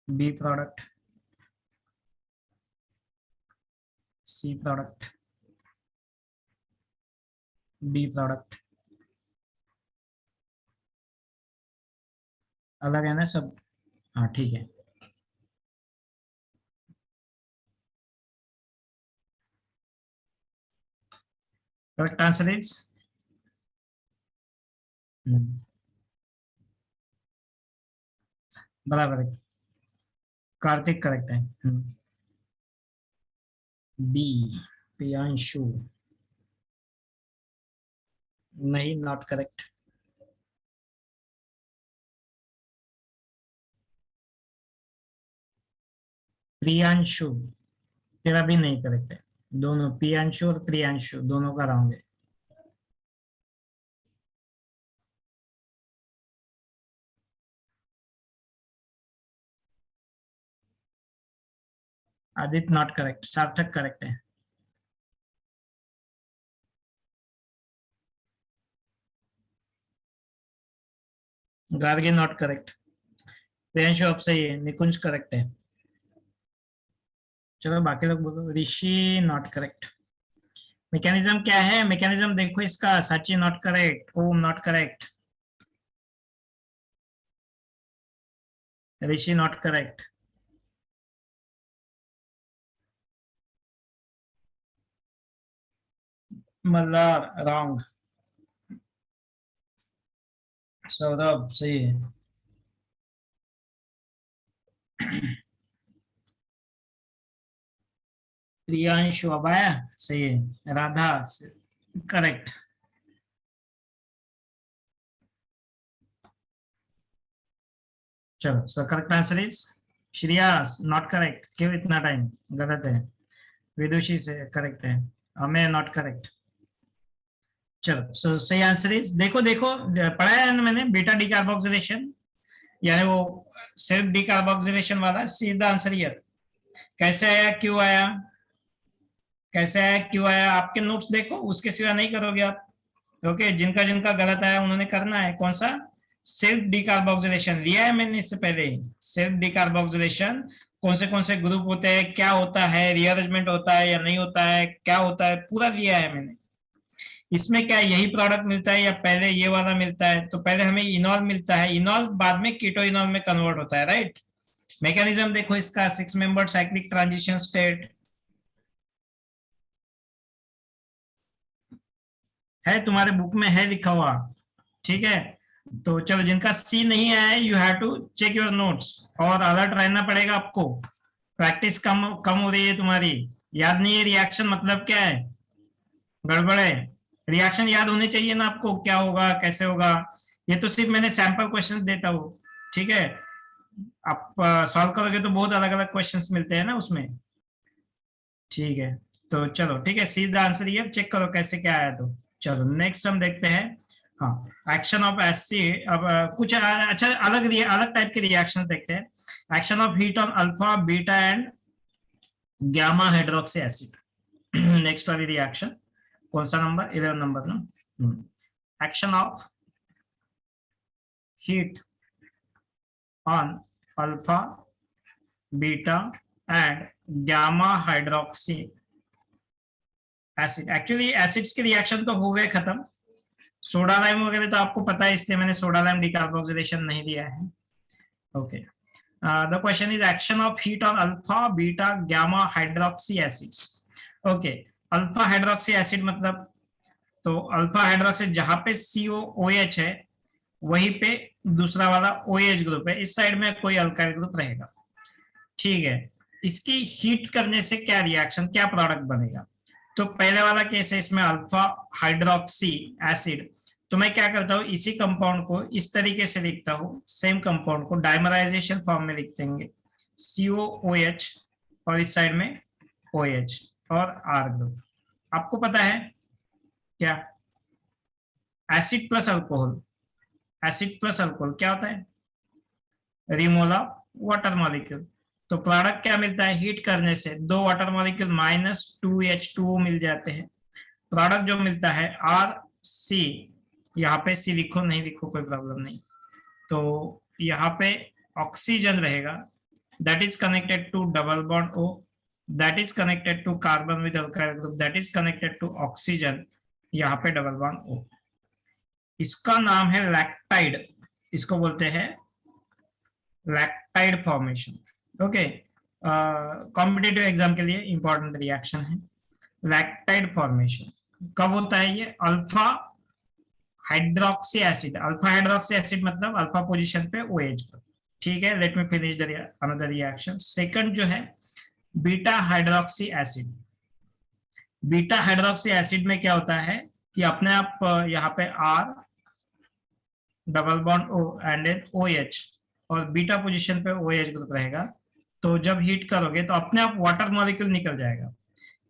B product, C product, D product. अलग है ना सब? हाँ ठीक है। करेक्ट आंसर इज बराबर है, कार्तिक करेक्ट है। बी प्रियांशु, नहीं, नॉट करेक्ट। प्रियांशु, तेरा भी नहीं करेक्ट है। दोनों प्रियांशु और प्रियांशु दोनों का रॉन्ग है। आदित्य नॉट करेक्ट, सार्थक करेक्ट है। गार्गे नॉट करेक्ट। प्रियांशु अब सही है, निकुंज करेक्ट है। चलो बाकी लोग बोलो। ऋषि नॉट करेक्ट। मैकेनिज्म क्या है? मैकेनिज्म देखो इसका। Sachi not correct. Om not correct. Rishi not correct. Malhar wrong. Saurabh सही है। प्रियांशु अबाया सही है। राधा करेक्ट। चलो so correct answer is Shreyas not correct. क्यों इतना टाइम? गलत है। विदुषी से करेक्ट है। हमें नॉट करेक्ट। चलो सो सही आंसर इज, देखो देखो पढ़ाया है ना मैंने, बीटा डिकार्बोक्सिलेशन, यानी वो सिर्फ डिकार्बोक्सिलेशन वाला। सीधा आंसर ये कैसे आया, क्यों आया, कैसे आया, क्यों आया, आपके नोट्स देखो, उसके सिवा नहीं करोगे आप। ओके, जिनका जिनका गलत आया उन्होंने करना है कौन सा? सेल्फ डिकार्बोक्सिलेशन लिया है मैंने इससे पहले ही। सेल्फ डिकार्बोक्सिलेशन कौन से ग्रुप होते हैं, क्या होता है, रीअरेंजमेंट होता है या नहीं होता है, क्या होता है, पूरा दिया है मैंने। इसमें क्या यही प्रोडक्ट मिलता है या पहले ये वाला मिलता है? तो पहले हमें इनॉल मिलता है, इनॉल बाद में कीटो इनॉल में कन्वर्ट होता है, राइट। मैकेनिज्म देखो इसका, 6 मेंबर साइक्लिक ट्रांजिशन स्टेट है, तुम्हारे बुक में है लिखा हुआ, ठीक है। तो चलो, जिनका सी नहीं आया है you have to check your notes, और अलर्ट रहना पड़ेगा आपको। प्रैक्टिस कम कम हो रही है तुम्हारी, याद नहीं है रिएक्शन मतलब क्या है, गड़बड़ है। रिएक्शन याद होने चाहिए ना आपको, क्या होगा कैसे होगा। ये तो सिर्फ मैंने सैंपल क्वेश्चंस देता हूँ, ठीक है। आप सॉल्व करोगे तो बहुत अलग अलग क्वेश्चंस मिलते हैं ना उसमें, ठीक है। तो चलो ठीक है, सीधा आंसर ये, चेक करो कैसे क्या आया। तो चलो नेक्स्ट हम देखते हैं। हाँ, एक्शन ऑफ एसिड। अब कुछ अच्छा अलग अलग टाइप के रिएक्शन देखते हैं। Action of heat on alpha beta and gamma hydroxy acid. Next वाली रिएक्शन कौन सा नंबर? 11 नंबर ना। Action of heat on alpha beta and gamma hydroxy acid. Actually acids के रिएक्शन तो हो गए खत्म। सोडा लाइम वगैरह तो आपको पता है, इसलिए मैंने सोडा लाइम डिकार्बोक्सिलेशन नहीं दिया है। Okay, the question is action of heat on alpha beta gamma hydroxy acids. Okay, alpha hydroxy acid मतलब, तो अल्फा हाइड्रोक्सी जहां पे COOH है वहीं पे दूसरा वाला OH ग्रुप है, इस साइड में कोई अल्काइल ग्रुप रहेगा, ठीक है। इसकी हीट करने से क्या रिएक्शन, क्या प्रोडक्ट बनेगा? तो पहले वाला केस है, इसमें अल्फा हाइड्रोक्सी एसिड, तो मैं क्या करता हूँ, इसी कंपाउंड को इस तरीके से लिखता हूँ, सेम कंपाउंड को डाइमराइजेशन फॉर्म में लिख देंगे, COOH और इस साइड में OH और R ग्रुप। आपको पता है क्या, acid plus alcohol, acid plus alcohol क्या होता है? Removal of water molecule. तो प्रोडक्ट क्या मिलता है, हीट करने से दो वाटर मॉलिक्यूल -2H2O मिल जाते हैं। प्रोडक्ट जो मिलता है RC, यहाँ पे C लिखो नहीं लिखो कोई प्रॉब्लम नहीं। तो यहाँ पे ऑक्सीजन रहेगा, that is connected to double bond O, that is connected to carbon with alkyl group, that is connected to oxygen, यहाँ पे डबल बॉन्ड O। इसका नाम है लैक्टाइड, इसको बोलते हैं lactide formation. Okay, competitive exam के लिए इंपॉर्टेंट रिएक्शन है लैक्टाइड फॉर्मेशन। कब होता है ये? Alpha hydroxy acid, alpha hydroxy acid मतलब अल्फा पोजीशन पे OH पर, ठीक है। Let me finish the another reaction. Second जो है beta hydroxy acid. Beta hydroxy acid में क्या होता है कि अपने आप यहाँ पे R double bond O and an OH, और बीटा पोजीशन पे OH ग्रुप रहेगा। तो जब हीट करोगे तो अपने आप वाटर मॉलिक्यूल निकल जाएगा।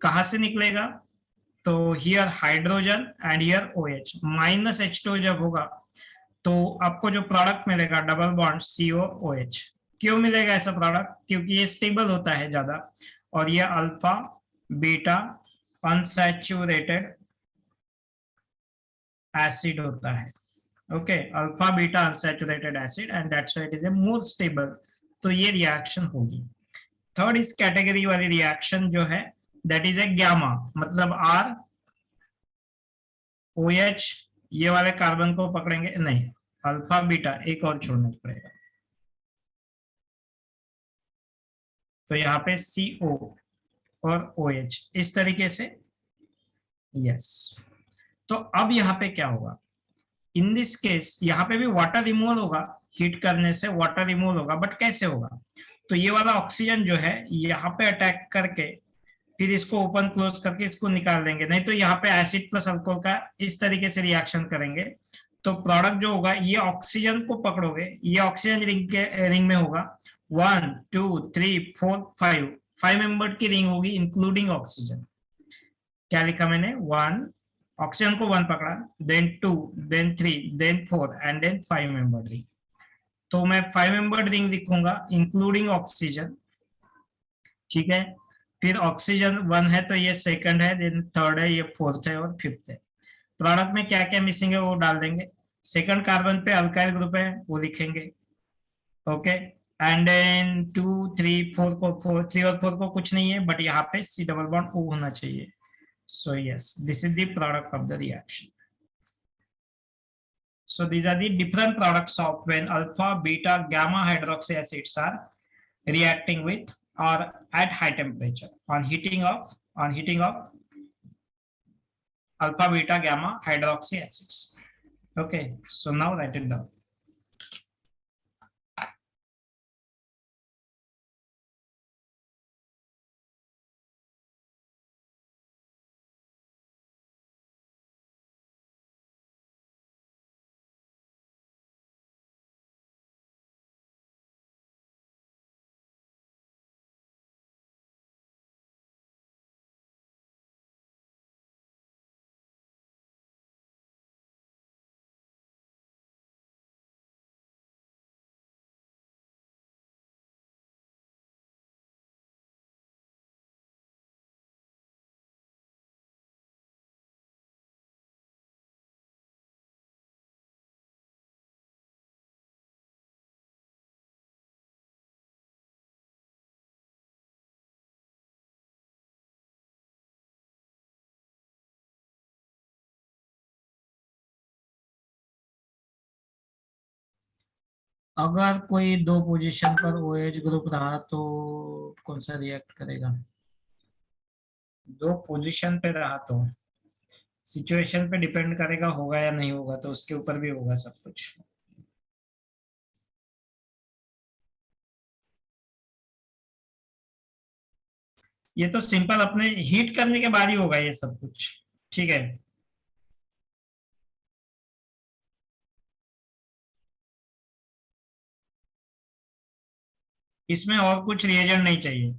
कहां से निकलेगा? तो here hydrogen and here OH, -H2 जब होगा तो आपको जो प्रोडक्ट मिलेगा डबल बॉन्ड COOH। क्यों मिलेगा ऐसा प्रोडक्ट? क्योंकि ये स्टेबल होता है ज्यादा, और ये अल्फा बीटा अनसैचुरेटेड एसिड होता है। Okay, alpha beta unsaturated acid and that's why it is A more stable. तो ये रिएक्शन होगी। थर्ड इस कैटेगरी वाली रिएक्शन जो है दैट इज ए गैमा, मतलब आर ओ एच, ये वाले कार्बन को पकड़ेंगे नहीं, अल्फा बीटा एक और छोड़ना पड़ेगा, तो यहाँ पे CO और OH इस तरीके से। यस, तो अब यहाँ पे क्या होगा, इन दिस केस यहाँ पे भी वाटर रिमूवल होगा, हीट करने से वाटर रिमूवल होगा, बट कैसे होगा, तो ये वाला ऑक्सीजन जो है यहाँ पे अटैक करके फिर इसको ओपन क्लोज करके इसको निकाल देंगे, नहीं तो यहाँ पे एसिड प्लस अल्कोहल का इस तरीके से रिएक्शन करेंगे, तो प्रोडक्ट जो होगा ये ऑक्सीजन को पकड़ोगे, ये ऑक्सीजन रिंग के रिंग में होगा, 1 2 3 4 5, 5 मेंबर्ड की रिंग होगी इंक्लूडिंग ऑक्सीजन। क्या लिखा मैंने, 1, ऑक्सीजन को 1 पकड़ा, then 2, then 3, then 4 and then 5 membered ring, तो मैं 5 मेंबर्ड रिंग लिखूंगा इंक्लूडिंग ऑक्सीजन, ठीक है। फिर ऑक्सीजन 1 है तो ये सेकंड है, देन थर्ड है, ये फोर्थ है और फिफ्थ है। प्रोडक्ट में क्या क्या मिसिंग है वो डाल देंगे, सेकंड कार्बन पे अल्काइल ग्रुप है वो लिखेंगे, ओके। एंड देन 3 और 4 को कुछ नहीं है, बट यहाँ पे C डबल बॉन्ड O होना चाहिए। So yes, this is the product of the reaction. So these are the different products of when alpha, beta, gamma hydroxy acids are reacting with or at high temperature on heating of alpha, beta, gamma hydroxy acids. Okay, so now write it down. अगर कोई दो position पर OH group रहा तो कौन सा react करेगा, दो पोजीशन पे रहा तो सिचुएशन पे डिपेंड करेगा, होगा या नहीं होगा, तो उसके ऊपर भी होगा सब कुछ। ये तो सिंपल अपने हीट करने के बाद ही होगा ये सब कुछ, ठीक है। इसमें और कुछ रिएजेंट नहीं चाहिए।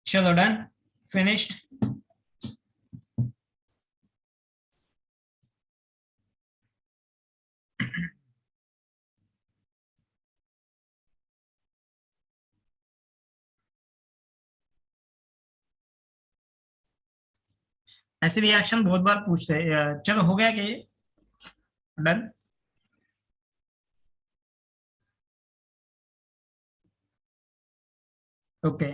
चलो डन, फिनिश्ड। ऐसे रिएक्शन बहुत बार पूछते हैं। चलो हो गया क्या ये, डन। ओके,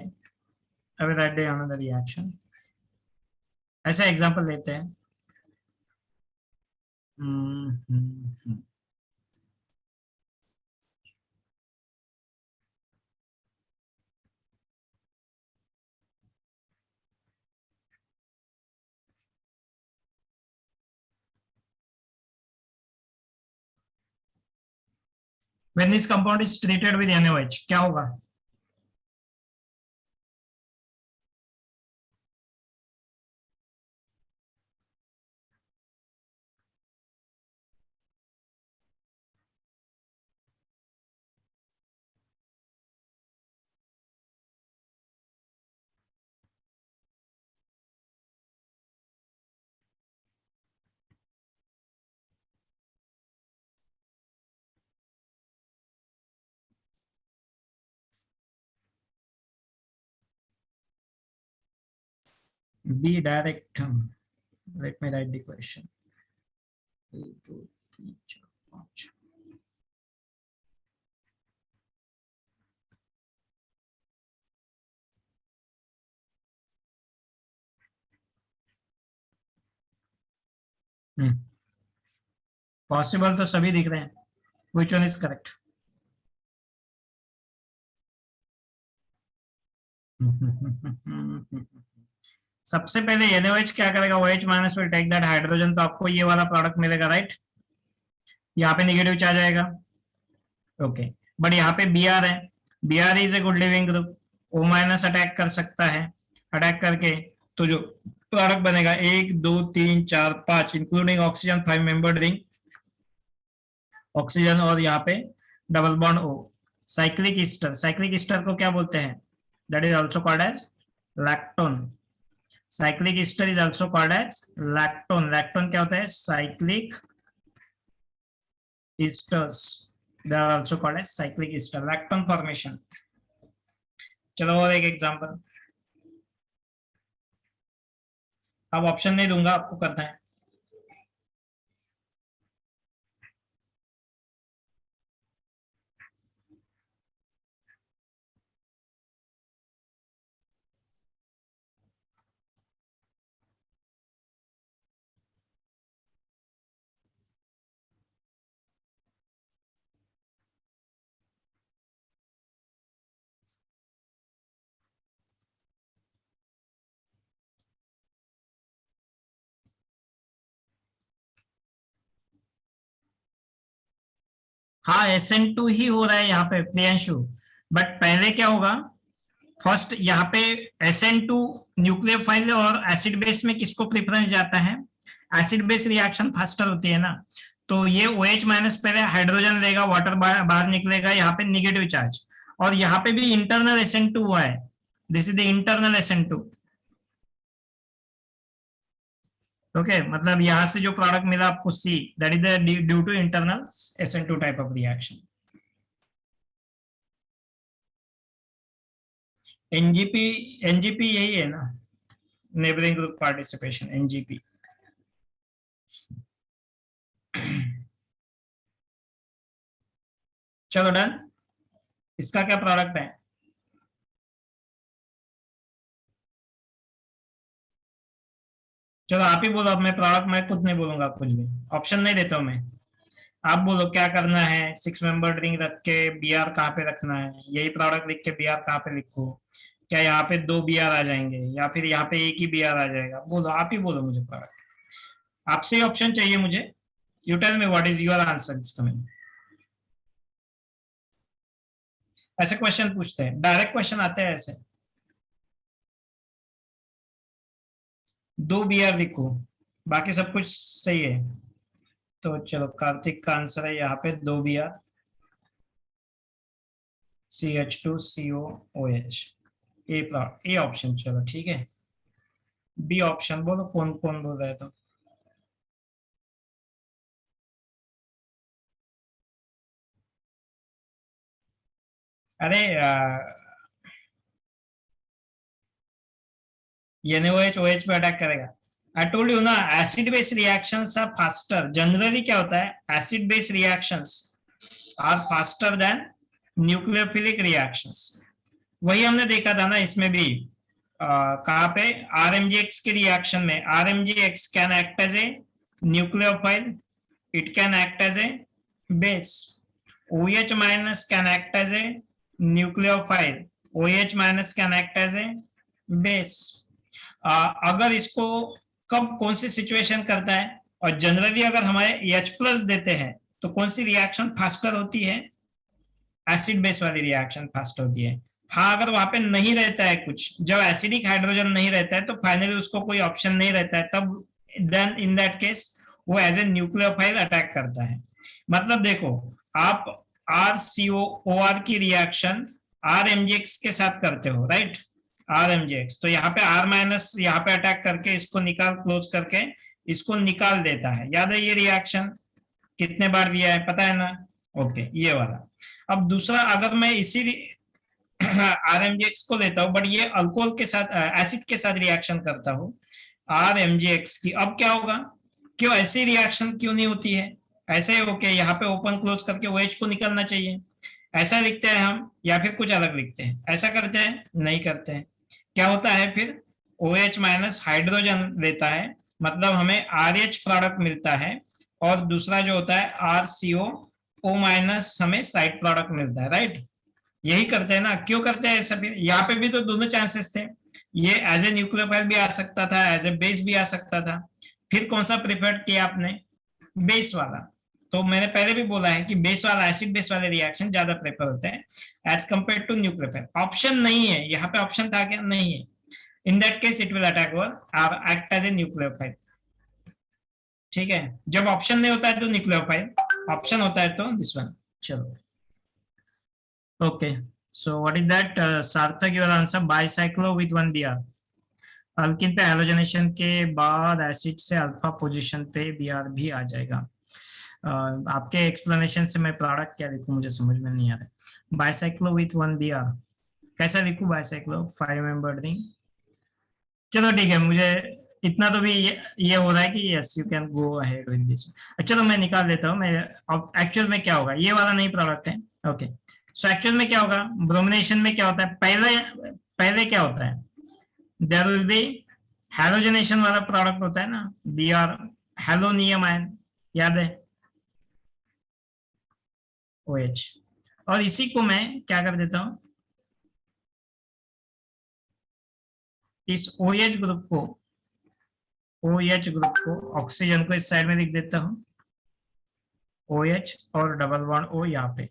अब राइट डे अनदर रिएक्शन, ऐसा एग्जांपल लेते हैं। हम्म, हम्म, हम्म। When this compound is treated with NaOH क्या होगा, Be direct. Let me write the question. 1 2 3 4 5. Possible तो सभी दिख रहे हैं. Which one is correct? सबसे पहले NaOH क्या करेगा, OH minus will take that hydrogen, तो आपको ये वाला प्रोडक्ट मिलेगा, राइट. यहाँ पे नेगेटिव चार्ज आएगा, ओके. बट यहाँ पे Br है, Br is a good leaving group, O minus attack कर सकता है, अटैक करके तो जो प्रोडक्ट बनेगा 1 2 3 4 5 including oxygen 5 membered ring, oxygen और यहाँ पे double bond O. Cyclic ester, cyclic ester को क्या बोलते हैं, that is also called as lactone. Cyclic ester is also called as lactone. Lactone क्या होता है, cyclic esters, they are also called as cyclic ester, lactone formation. चलो और एक एग्जांपल. अब ऑप्शन नहीं दूंगा, आपको करना है. हाँ, SN2 ही हो रहा है यहाँ पे प्रियांशु, बट पहले क्या होगा, फर्स्ट यहाँ पे SN2 न्यूक्लियोफाइल और एसिड बेस में किसको प्रेफरेंस जाता है, एसिड बेस रिएक्शन फास्टर होती है ना, तो ये OH माइनस पहले हाइड्रोजन लेगा, वाटर बाहर निकलेगा, यहाँ पे निगेटिव चार्ज, और यहाँ पे भी इंटरनल SN2 हुआ है, this is the internal SN2. Okay, मतलब यहाँ से जो प्रोडक्ट मिला आपको C, that is the due to internal SN2 type of reaction. NGP यही है ना, नेबरिंग ग्रुप पार्टिसिपेशन, एनजीपी. चलो डन. इसका क्या प्रोडक्ट है, चलो आप ही बोलो. अब मैं प्रोडक्ट मैं खुद नहीं बोलूंगा, कुछ भी ऑप्शन नहीं देता हूं मैं. आप बोलो क्या करना है, 6 मेंबर रिंग रख के Br कहाँ पे रखना है, यही प्रोडक्ट लिख के Br कहाँ पे लिखो, क्या यहाँ पे 2 Br आ जाएंगे या फिर यहाँ पे एक ही Br आ जाएगा, बोलो आप ही बोलो मुझे प्रोडक्ट. आपसे ही ऑप्शन चाहिए मुझे. You tell me what is your answer is coming. ऐसे क्वेश्चन पूछते हैं, डायरेक्ट क्वेश्चन आते हैं ऐसे. 2 Br लिखो, बाकी सब कुछ सही है. तो चलो कार्तिक का आंसर है यहाँ पे 2 Br CH2COOH, ए ऑप्शन. चलो ठीक है. बी ऑप्शन बोलो, कौन कौन बोल रहा है तो. अरे NaOH OH पे अटैक करेगा. आई टोल्ड यू ना, acid base reactions are faster. Generally क्या होता है, acid base reactions are faster than nucleophilic reactions. वही हमने देखा था ना इसमें भी, कहाँ पे, RMGX के रिएक्शन में. RMGX can act as a nucleophile, it can act as a base. OH minus can act as a nucleophile. OH minus can act as a base. अगर इसको कब कौन सी सिचुएशन करता है, और जनरली अगर हमारे H प्लस देते हैं तो कौन सी रिएक्शन फास्टर होती है, एसिड बेस वाली रिएक्शन फास्ट होती है. हाँ, अगर वहां पे नहीं रहता है कुछ, जब एसिडिक हाइड्रोजन नहीं रहता है तो फाइनली उसको कोई ऑप्शन नहीं रहता है, तब देन इन दैट केस वो एज ए न्यूक्लियोफाइल अटैक करता है. मतलब देखो, आप RCOOR की रिएक्शन RMGX के साथ करते हो, राइट, RMGX, तो यहाँ पे R माइनस यहाँ पे अटैक करके इसको निकाल, क्लोज करके इसको निकाल देता है. याद है ये रिएक्शन कितने बार दिया है, पता है ना. ओके, ये वाला. अब दूसरा, अगर मैं इसी RMGX को लेता हूँ, बट ये अल्कोहल के साथ, एसिड के साथ रिएक्शन करता हूँ RMGX की, अब क्या होगा? क्यों ऐसी रिएक्शन क्यों नहीं होती है? ऐसे ओके, यहाँ पे ओपन क्लोज करके OH को निकलना चाहिए, ऐसा लिखते हैं हम, या फिर कुछ अलग लिखते हैं? ऐसा करते हैं? नहीं करते हैं। क्या होता है फिर? OH माइनस हाइड्रोजन लेता है, मतलब हमें RH प्रोडक्ट मिलता है, और दूसरा जो होता है RCO O माइनस हमें साइड प्रोडक्ट मिलता है, राइट? यही करते हैं ना? क्यों करते हैं ऐसा? फिर यहाँ पे भी तो दोनों चांसेस थे, ये एज ए न्यूक्लियोफाइल भी आ सकता था, एज ए बेस भी आ सकता था। फिर कौन सा प्रिफर्ड किया आपने? बेस वाला। तो मैंने पहले भी बोला है कि बेस वाला, एसिड बेस वाले रिएक्शन ज्यादा प्रेफर होते हैं as compare to nucleophile. Option नहीं है यहाँ पे, ऑप्शन था क्या? नहीं है। In that case it will attack और एक्ट एज ए न्यूक्लियोफाइल। ठीक है, जब ऑप्शन नहीं होता है तो न्यूक्लियोफाइल, ऑप्शन होता है तो दिस वन। चलो, okay. So what is that? Sarthak your answer, bicyclo with 1 Br। Alkene पे हैलोजनेशन के बाद एसिड से अल्फा पोजीशन पे Br भी आ जाएगा। आपके एक्सप्लेनेशन से मैं प्रोडक्ट क्या लिखूं, मुझे समझ में नहीं आ रहा है। बाइसाइक्लो विथ 1 Br कैसा लिखूं? Bicyclo 5 member ring. चलो ठीक है, मुझे इतना तो भी ये हो रहा है कि yes you can go ahead with this. चलो मैं निकाल देता हूँ मैं। अब एक्चुअल में क्या होगा, ये वाला नहीं प्रोडक्ट है। ओके, सो एक्चुअल में क्या होगा? ब्रोमिनेशन में क्या होता है? पहले पहले क्या होता है? देयर विल बी हैलोजनेशन वाला प्रोडक्ट होता है ना, Br, हेलोनियम आयन, याद है? OH। और इसी को मैं क्या कर देता हूं, इस OH ग्रुप को, OH ग्रुप को, ऑक्सीजन को इस साइड में लिख देता हूं, OH और डबल बॉन्ड O यहाँ पे।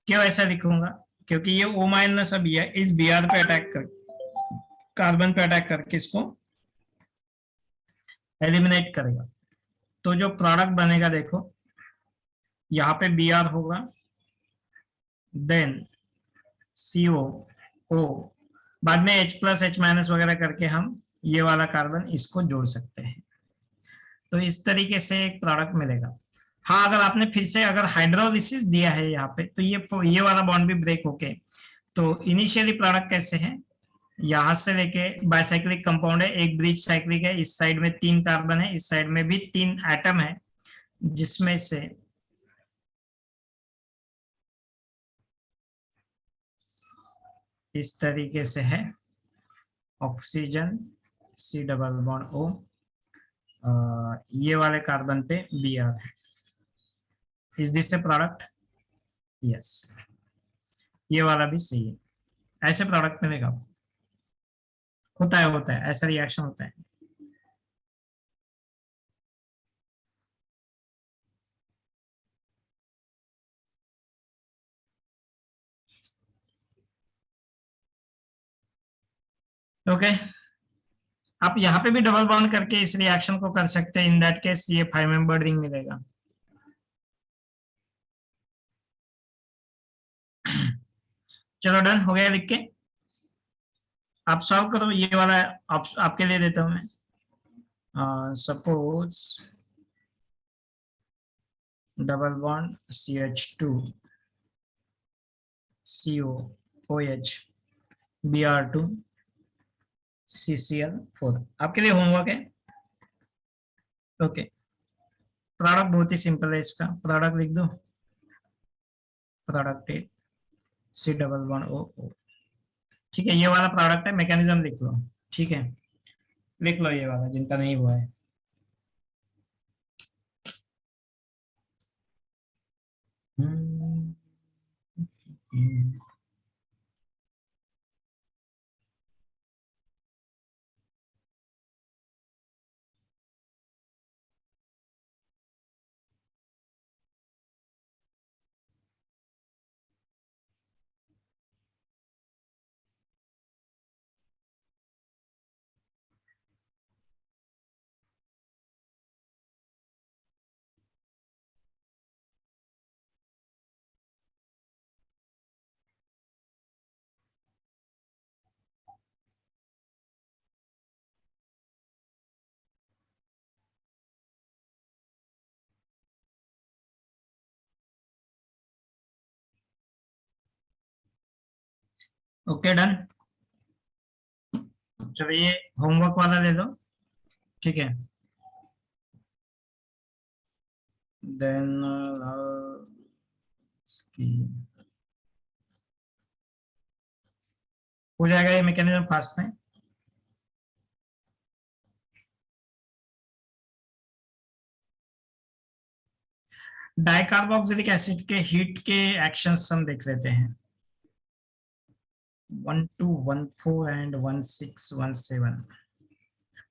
क्यों ऐसा लिखूंगा? क्योंकि ये O माइनस अब इस Br पे अटैक कर, कार्बन पे अटैक करके इसको एलिमिनेट करेगा। तो जो प्रोडक्ट बनेगा देखो, यहाँ पे Br होगा, देन CO O, बाद में H प्लस H माइनस वगैरह करके हम ये वाला कार्बन इसको जोड़ सकते हैं। तो इस तरीके से एक प्रोडक्ट मिलेगा। हाँ, अगर आपने फिर से अगर हाइड्रोलिसिस दिया है यहाँ पे, तो ये वाला बॉन्ड भी ब्रेक होके, तो इनिशियली प्रोडक्ट कैसे है? यहाँ से लेके बाइसाइक्लिक कंपाउंड है, एक ब्रिज साइक्लिक है, इस साइड में 3 कार्बन है, इस साइड में भी 3 एटम है, जिसमें से इस तरीके से है oxygen C double bond O, ये वाले कार्बन पे Br है। Is this A product? Yes, ये वाला भी सही है। ऐसे प्रोडक्ट मिलेगा, होता है ऐसा रिएक्शन होता है। ओके, आप यहाँ पे भी डबल बॉन्ड करके इस रिएक्शन को कर सकते हैं। इन दैट केस ये 5 मेंबर रिंग मिलेगा। चलो डन हो गया लिख के। आप सॉल्व करो ये वाला, आपके लिए देता हूँ मैं। Suppose double bond CH2 CO OH Br2 CCl4, आपके लिए होमवर्क है। ओके, प्रोडक्ट बहुत ही सिंपल है, इसका प्रोडक्ट लिख दो, product C double bond O। ठीक है, ये वाला प्रोडक्ट है, मैकेनिज्म लिख लो। ठीक है, लिख लो ये वाला जिनका नहीं हुआ है। Hmm, hmm. Okay done. चलो ये होमवर्क वाला ले लो, ठीक है। देन हो जाएगा ये मैकेनिज्म फास्ट में। डाइकार्बोक्सिलिक एसिड के हीट के एक्शंस हम देख लेते हैं। 1214 एंड 1617।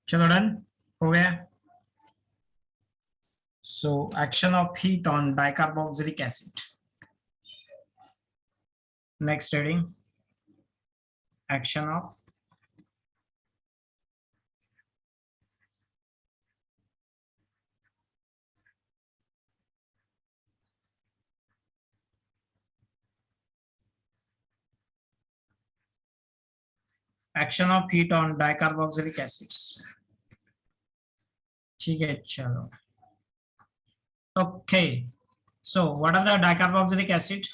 चलो डन हो गया। So action of heat on dicarboxylic acid. Next reading, action of action of heat on dicarboxylic acids. ठीक है चलो। Okay, so what are the dicarboxylic acid?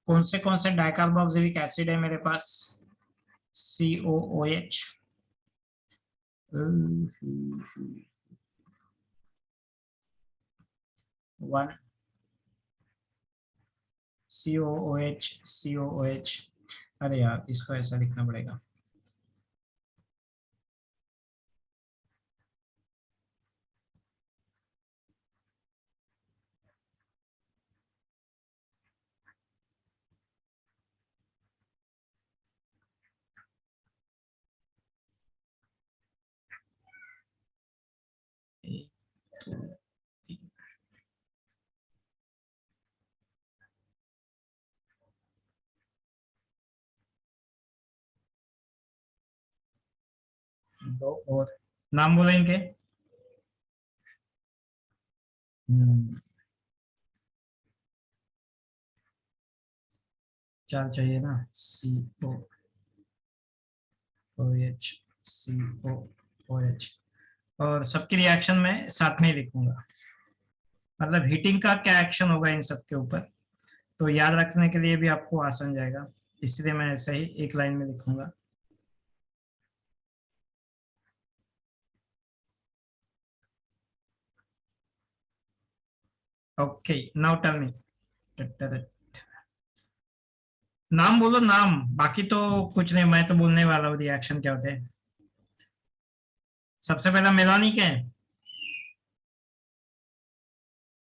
कौन से डाइकार्बोक्सिलिक एसिड है मेरे पास? COOH, 1 COOH। अरे यार इसको ऐसा लिखना पड़ेगा। एक, दो, तीन, दो और नाम बोलेंगे। चार चाहिए ना, COOH, COOH। और सबकी रिएक्शन में साथ में ही लिखूंगा, मतलब हीटिंग का क्या एक्शन होगा इन सब के ऊपर, तो याद रखने के लिए भी आपको आसान जाएगा, इसलिए मैं ऐसे ही एक लाइन में लिखूंगा। ओके नाउ टेल मी, नाम बोलो नाम, बाकी तो कुछ नहीं, मैं तो बोलने वाला हूँ रिएक्शन क्या होते हैं। सबसे पहला मेलानिक है,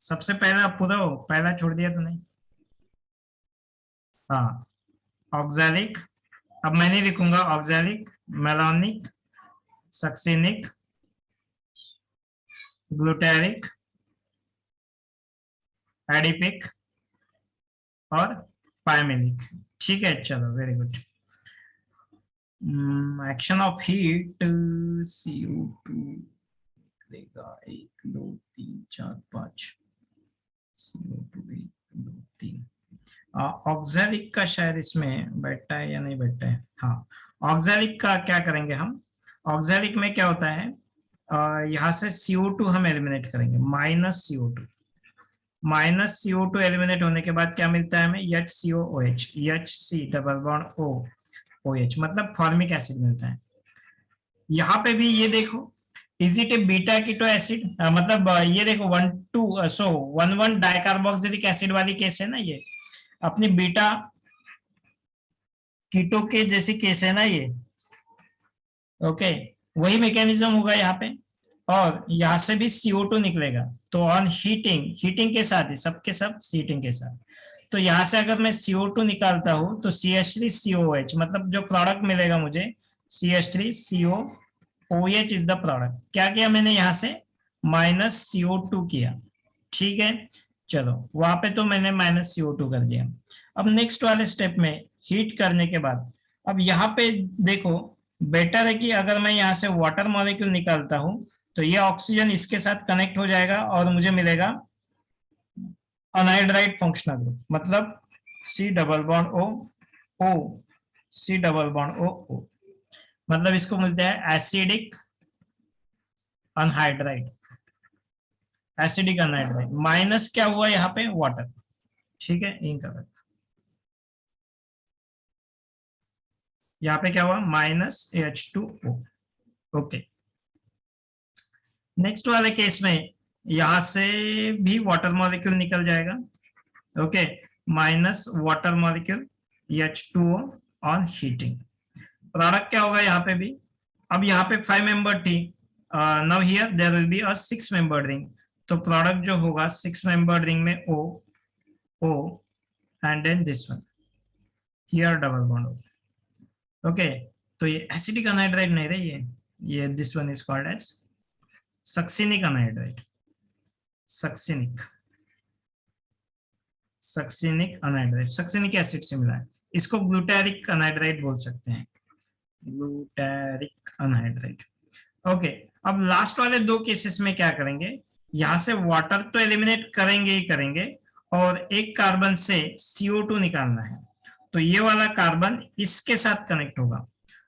सबसे पहला पूरा हो, पहला छोड़ दिया तो नहीं। हाँ ऑक्सैलिक, अब मैं नहीं लिखूंगा oxalic, melanic, succinic, glutaric, adipic और पायमेनिक। ठीक है चलो very good. Action of heat, CO2 निकलेगा 1 2 3 4 5, CO2 1 2 3। ऑक्सैलिक का शायद इसमें बैठता है या नहीं बैठता है। हाँ ऑक्सैलिक का क्या करेंगे हम, ऑक्सैलिक में क्या होता है, यहाँ से CO2 हम एलिमिनेट करेंगे, -CO2। -CO2 एलिमिनेट होने के बाद क्या मिलता है हमें, HCOOH, HC double bond O OH, मतलब फॉर्मिक एसिड मिलता है। यहाँ पे भी ये देखो, is it a beta keto acid, मतलब ये देखो 1 डाइकार्बोक्सिलिक एसिड वाली केस है ना, ये अपनी बीटा कीटो के जैसी केस है ना ये। ओके वही मैकेनिज्म होगा यहाँ पे, और यहाँ से भी CO2 निकलेगा, तो ऑन हीटिंग, हीटिंग के साथ ही सबके सब हीटिंग के साथ, तो यहाँ से अगर मैं CO2 निकालता हूँ तो CH3COOH, मतलब जो प्रोडक्ट मिलेगा मुझे CH3COOH इज द प्रोडक्ट। क्या किया मैंने यहाँ से, -CO2 किया, ठीक है। चलो वहां पे तो मैंने -CO2 कर दिया। अब नेक्स्ट वाले स्टेप में हीट करने के बाद, अब यहाँ पे देखो, बेटर है कि अगर मैं यहाँ से वाटर मॉलिक्यूल निकालता हूं तो ये ऑक्सीजन इसके साथ कनेक्ट हो जाएगा और मुझे मिलेगा अनहाइड्राइड फंक्शनल ग्रुप, मतलब C double bond O O, C double bond O O, मतलब इसको मिलता है acidic anhydride, acidic anhydride, minus क्या हुआ यहाँ पे, वाटर। ठीक है इनका यहाँ पे क्या हुआ -H2O। ओके, नेक्स्ट वाले केस में यहां से भी वाटर मॉलिक्यूल निकल जाएगा। Okay, minus water molecule H2O on heating. Product क्या होगा यहाँ पे भी? अब यहाँ पे 5 मेंबर थी, now here there will be a 6 member ring. तो प्रोडक्ट जो होगा 6 मेंबर रिंग में O O and then this one here double bond. Okay, तो ये एसिडिक अनहाइड्राइड नहीं रही है, ये this one is called as succinic anhydride. Succinic, succinic anhydride succinic acid से मिला है, इसको ग्लूटारिक अनहाइड्राइड बोल सकते हैं, ग्लूटारिक अनहाइड्राइड। ओके, अब लास्ट वाले दो केसेस में क्या करेंगे, यहां से वाटर तो एलिमिनेट करेंगे ही करेंगे, और एक कार्बन से CO2 निकालना है। तो ये वाला कार्बन इसके साथ कनेक्ट होगा,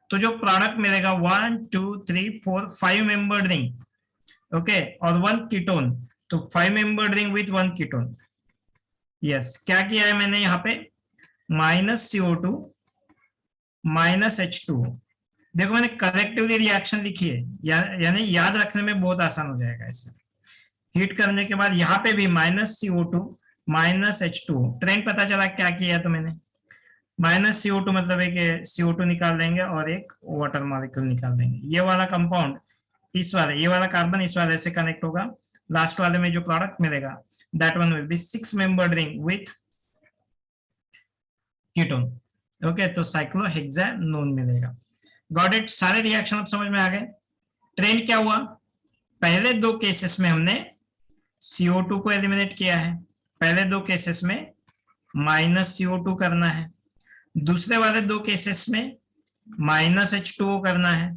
तो जो प्रोडक्ट मिलेगा 1 2 3 4 5 मेंबर्ड रिंग। ओके, और 1 कीटोन, तो 5 membered ring with 1 ketone. Yes, क्या किया है मैंने यहाँ पे, -CO2 -H2O। देखो मैंने कलेक्टिवली रिएक्शन लिखी है, यानी याद रखने में बहुत आसान हो जाएगा ऐसे। हीट करने के बाद यहाँ पे भी -CO2 -H2O। ट्रेंड पता चला क्या किया तो मैंने, -CO2 मतलब एक CO2 निकाल देंगे और एक वाटर मॉलिक्यूल निकाल देंगे। ये वाला कंपाउंड इस वाले, ये वाला कार्बन इस वाले से कनेक्ट होगा, लास्ट वाले में जो प्रोडक्ट मिलेगा that one will be 6 membered ring with ketone. Okay, तो साइक्लोहेक्सानोन मिलेगा। Got it? सारे रिएक्शन अब समझ में आ गए। ट्रेंड क्या हुआ, पहले दो केसेस में हमने CO2 को एलिमिनेट किया है, पहले दो केसेस में -CO2 करना है, दूसरे वाले दो केसेस में -H2O करना है,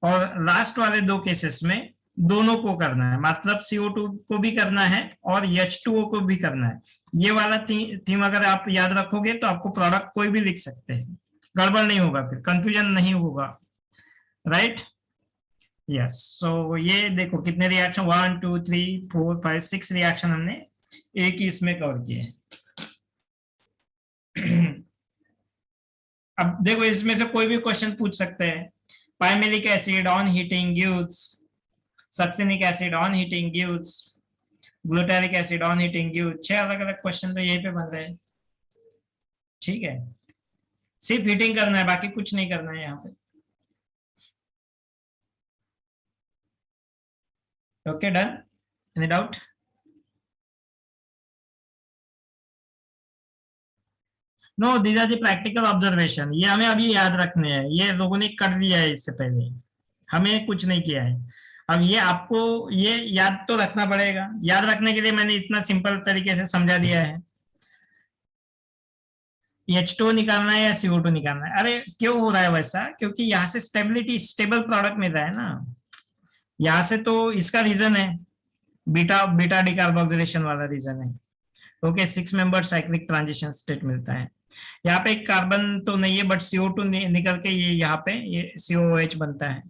और लास्ट वाले दो केसेस में दोनों को करना है, मतलब CO2 को भी करना है और H2O को भी करना है। ये वाला थीम अगर आप याद रखोगे तो आपको प्रोडक्ट कोई भी लिख सकते हैं, गड़बड़ नहीं होगा, फिर कंफ्यूजन नहीं होगा, राइट? यस, सो ये देखो कितने रिएक्शन, 1 2 3 4 5 6 रिएक्शन हमने एक ही इसमें कवर किए हैं। अब देखो इसमें से कोई भी क्वेश्चन पूछ सकते हैं, pimelic acid on heating gives, succinic acid on heating gives, glutaric acid on heating gives. 6 अलग अलग क्वेश्चन तो यहीं पे बन रहे हैं, ठीक है? सिर्फ हीटिंग करना है, बाकी कुछ नहीं करना है यहाँ पे। Okay, done? Any doubt? No, these are the practical observation, ये हमें अभी याद रखने हैं, ये लोगों ने कर लिया है इससे पहले, हमें कुछ नहीं किया है। अब ये आपको ये याद तो रखना पड़ेगा, याद रखने के लिए मैंने इतना सिंपल तरीके से समझा दिया है। H2O निकालना है या CO2 निकालना है? अरे क्यों हो रहा है वैसा, क्योंकि यहाँ से स्टेबिलिटी, स्टेबल प्रोडक्ट मिल रहा है ना, यहाँ से तो इसका रीजन है, बीटा बीटा डिकार्बोक्सिलेशन वाला रीजन है। Okay, 6 member cyclic transition state मिलता है। यहाँ पे एक कार्बन तो नहीं है, बट CO2 निकल के ये यहाँ पे ये COOH बनता है।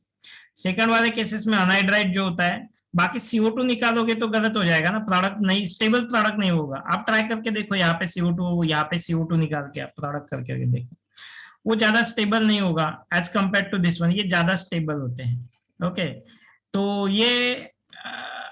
सेकंड वाले केसेस में अनहाइड्राइड जो होता है, बाकी CO2 निकालोगे तो गलत हो जाएगा ना, प्रोडक्ट नहीं, स्टेबल प्रोडक्ट नहीं होगा। आप ट्राई करके देखो, यहाँ पे CO2, यहाँ पे CO2 निकाल के आप प्रोडक्ट करके देखो, वो ज्यादा स्टेबल नहीं होगा as compare to this one, ये ज्यादा स्टेबल होते हैं। ओके, तो ये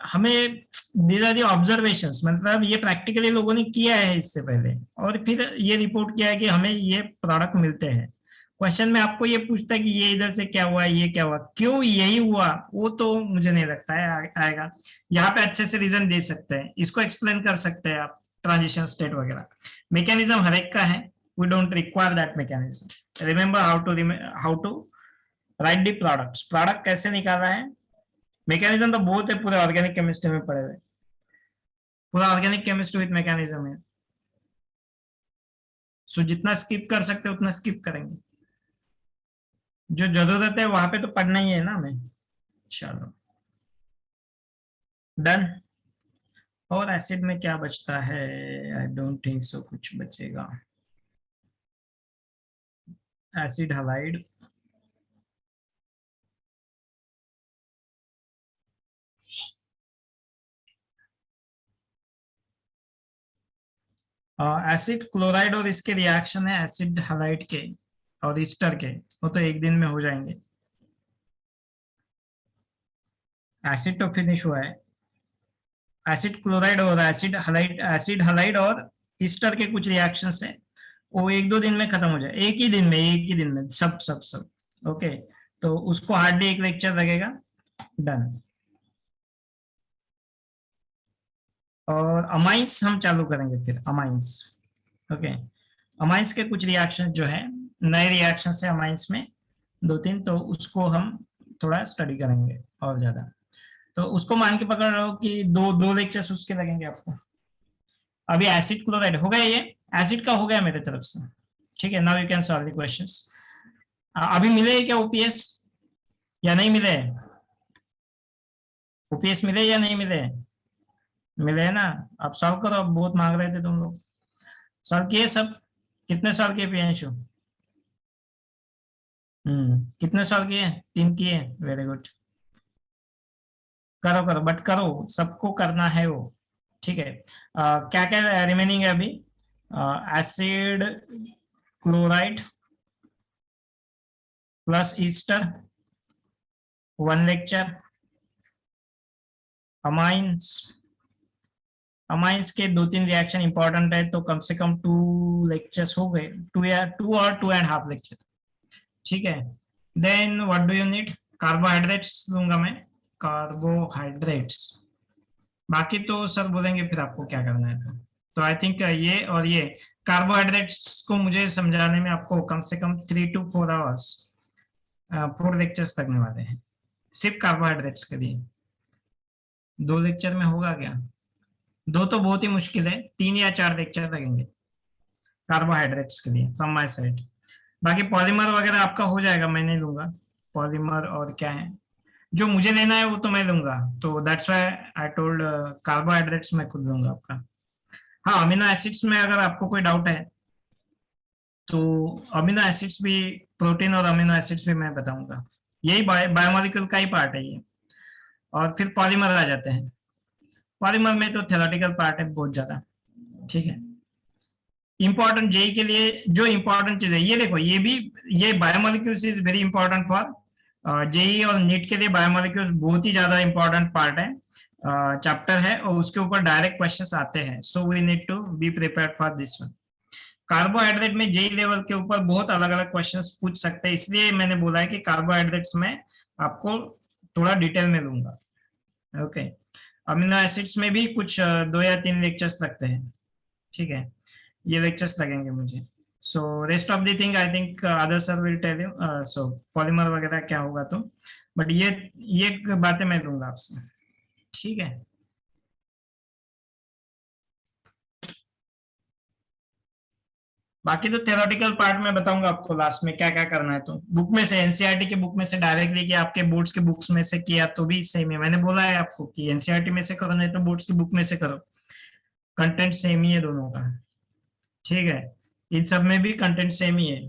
हमें दीज आर दी ऑब्जर्वेशंस, मतलब ये प्रैक्टिकली लोगों ने किया है इससे पहले, और फिर ये रिपोर्ट किया है कि हमें ये प्रोडक्ट मिलते हैं। क्वेश्चन में आपको ये पूछता है कि ये इधर से क्या हुआ, ये क्या हुआ, क्यों यही हुआ, वो तो मुझे नहीं लगता है आएगा। यहाँ पे अच्छे से रीजन दे सकते हैं, इसको एक्सप्लेन कर सकते हैं आप, ट्रांजिशन स्टेट वगैरह। मैकेनिज्म हर एक का है, we don't require that mechanism. Remember how to write the products, product कैसे निकालना है, मैकेनिज्म तो बहुत है, पूरे ऑर्गेनिक केमिस्ट्री में पढ़े हुए, पूरा ऑर्गेनिक केमिस्ट्री विद मैकेनिज्म है। सो जितना स्किप कर सकते उतना स्किप करेंगे, जो जरूरत है वहां पे तो पढ़ना ही है ना हमें। चलो, डन। और एसिड में क्या बचता है? आई डोंट थिंक सो कुछ बचेगा। एसिड हलाइड, एसिड क्लोराइड और इसके रिएक्शन है एसिड हलाइड के, और ईस्टर के, वो तो एक दिन में हो जाएंगे। एसिड तो फिनिश हुआ है, एसिड क्लोराइड और एसिड हलाइड और ईस्टर के कुछ रिएक्शंस है, वो एक दो दिन में खत्म हो जाए, एक ही दिन में सब सब सब। ओके, तो उसको हार्डली एक लेक्चर लगेगा, डन। और अमाइंस हम चालू करेंगे फिर, अमाइंस। ओके, अमाइंस के कुछ रिएक्शन जो है, नए रिएक्शन है अमाइंस में, दो तीन, तो उसको हम थोड़ा स्टडी करेंगे और ज्यादा। तो उसको मान के पकड़ रहा हूँ कि दो दो लेक्चर्स उसके लगेंगे आपको। अभी एसिड क्लोराइड हो गया, ये एसिड का हो गया मेरे तरफ से। ठीक है, now you can solve the questions. अभी मिले क्या ओपीएस या नहीं मिले? ओपीएस मिले या नहीं मिले? मिले है ना? अब सॉल्व करो, अब बहुत मांग रहे थे तुम लोग। सॉल्व किए सब? कितने सॉल्व किए प्रियांशु? कितने सॉल्व किए? 3 किए, वेरी गुड। करो करो, बट करो, सबको करना है वो। ठीक है, क्या क्या रिमेनिंग है अभी? Acid chloride plus Easter 1 lecture, amines, amines के दो तीन रिएक्शन इंपॉर्टेंट है, तो कम से कम 2 लेक्चर्स हो गए, 2 या 2 और 2.5 लेक्चर। ठीक है, then what do you need? Carbohydrates लूंगा मैं, कार्बोहाइड्रेट्स। बाकी तो सर बोलेंगे फिर आपको क्या करना है। तो आई थिंक ये और ये कार्बोहाइड्रेट्स को मुझे समझाने में आपको कम से कम 3 to 4 आवर्स, 4 लेक्चर्स लगने वाले हैं सिर्फ कार्बोहाइड्रेट्स के लिए। 2 लेक्चर में होगा क्या? 2 तो बहुत ही मुश्किल है, 3 या 4 लेक्चर लगेंगे कार्बोहाइड्रेट्स के लिए फ्रॉम माय साइड। बाकी पॉलीमर वगैरह आपका हो जाएगा, मैं नहीं लूंगा पॉलीमर। और क्या है जो मुझे लेना है वो तो मैं लूंगा, तो that's why I told carbohydrates मैं खुद लूंगा आपका। हाँ, अमीनो एसिड्स में अगर आपको कोई डाउट है तो अमीनो एसिड्स भी, प्रोटीन और अमीनो एसिड्स भी मैं बताऊंगा, यही बायोमोलिक्यूल का ही पार्ट है ये। और फिर पॉलीमर आ जाते हैं, पॉलीमर में तो थ्योरेटिकल पार्ट है बहुत ज्यादा। ठीक है, इंपॉर्टेंट जेई के लिए जो इंपॉर्टेंट चीज है ये देखो, ये भी, ये biomolecules is very important for JEE और नीट के लिए। बायोमोलिक्यूल्स बहुत ही ज्यादा इंपॉर्टेंट पार्ट है, चैप्टर है, और उसके ऊपर डायरेक्ट क्वेश्चंस आते हैं, so we need to be prepared for this one. Carbohydrate में जेई लेवल के ऊपर बहुत अलग अलग क्वेश्चंस पूछ सकते हैं, इसलिए मैंने बोला है कि कार्बोहाइड्रेट्स में आपको थोड़ा डिटेल में लूंगा। ओके, अमीनो एसिड्स में भी कुछ 2 या 3 लेक्चर्स लगते हैं। ठीक है, ये लेक्चर्स लगेंगे मुझे। So rest of the thing I think other sir will tell you, so polymer वगैरह क्या होगा तो, बट ये बातें मैं लूंगा आपसे। ठीक है, बाकी तो थ्योरेटिकल पार्ट में बताऊंगा आपको लास्ट में क्या क्या करना है। तो बुक में से, एनसीईआरटी के बुक में से डायरेक्टली कि आपके बोर्ड्स के बुक्स में से किया तो भी सही है। मैंने बोला है आपको कि एनसीईआरटी में से करो, नहीं तो बोर्ड्स की बुक में से करो, कंटेंट सेम ही है दोनों का। ठीक है, इन सब में भी कंटेंट सेम ही है,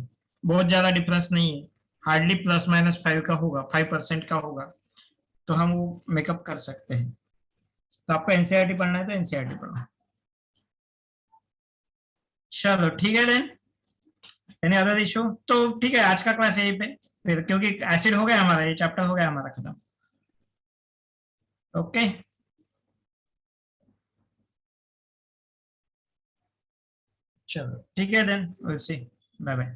बहुत ज्यादा डिफरेंस नहीं है, हार्डली ±5 का होगा, 5% का होगा, तो हम वो मेकअप कर सकते हैं। तो आपको एनसीईआरटी पढ़ना है तो एनसीईआरटी पढ़ो। चलो ठीक है देन, एनी अदर इशू? तो ठीक है, आज का क्लास यहीं पे फिर, क्योंकि एसिड हो गया हमारा, ये चैप्टर हो गया हमारा खत्म। ओके, चलो ठीक है then, will see, bye bye.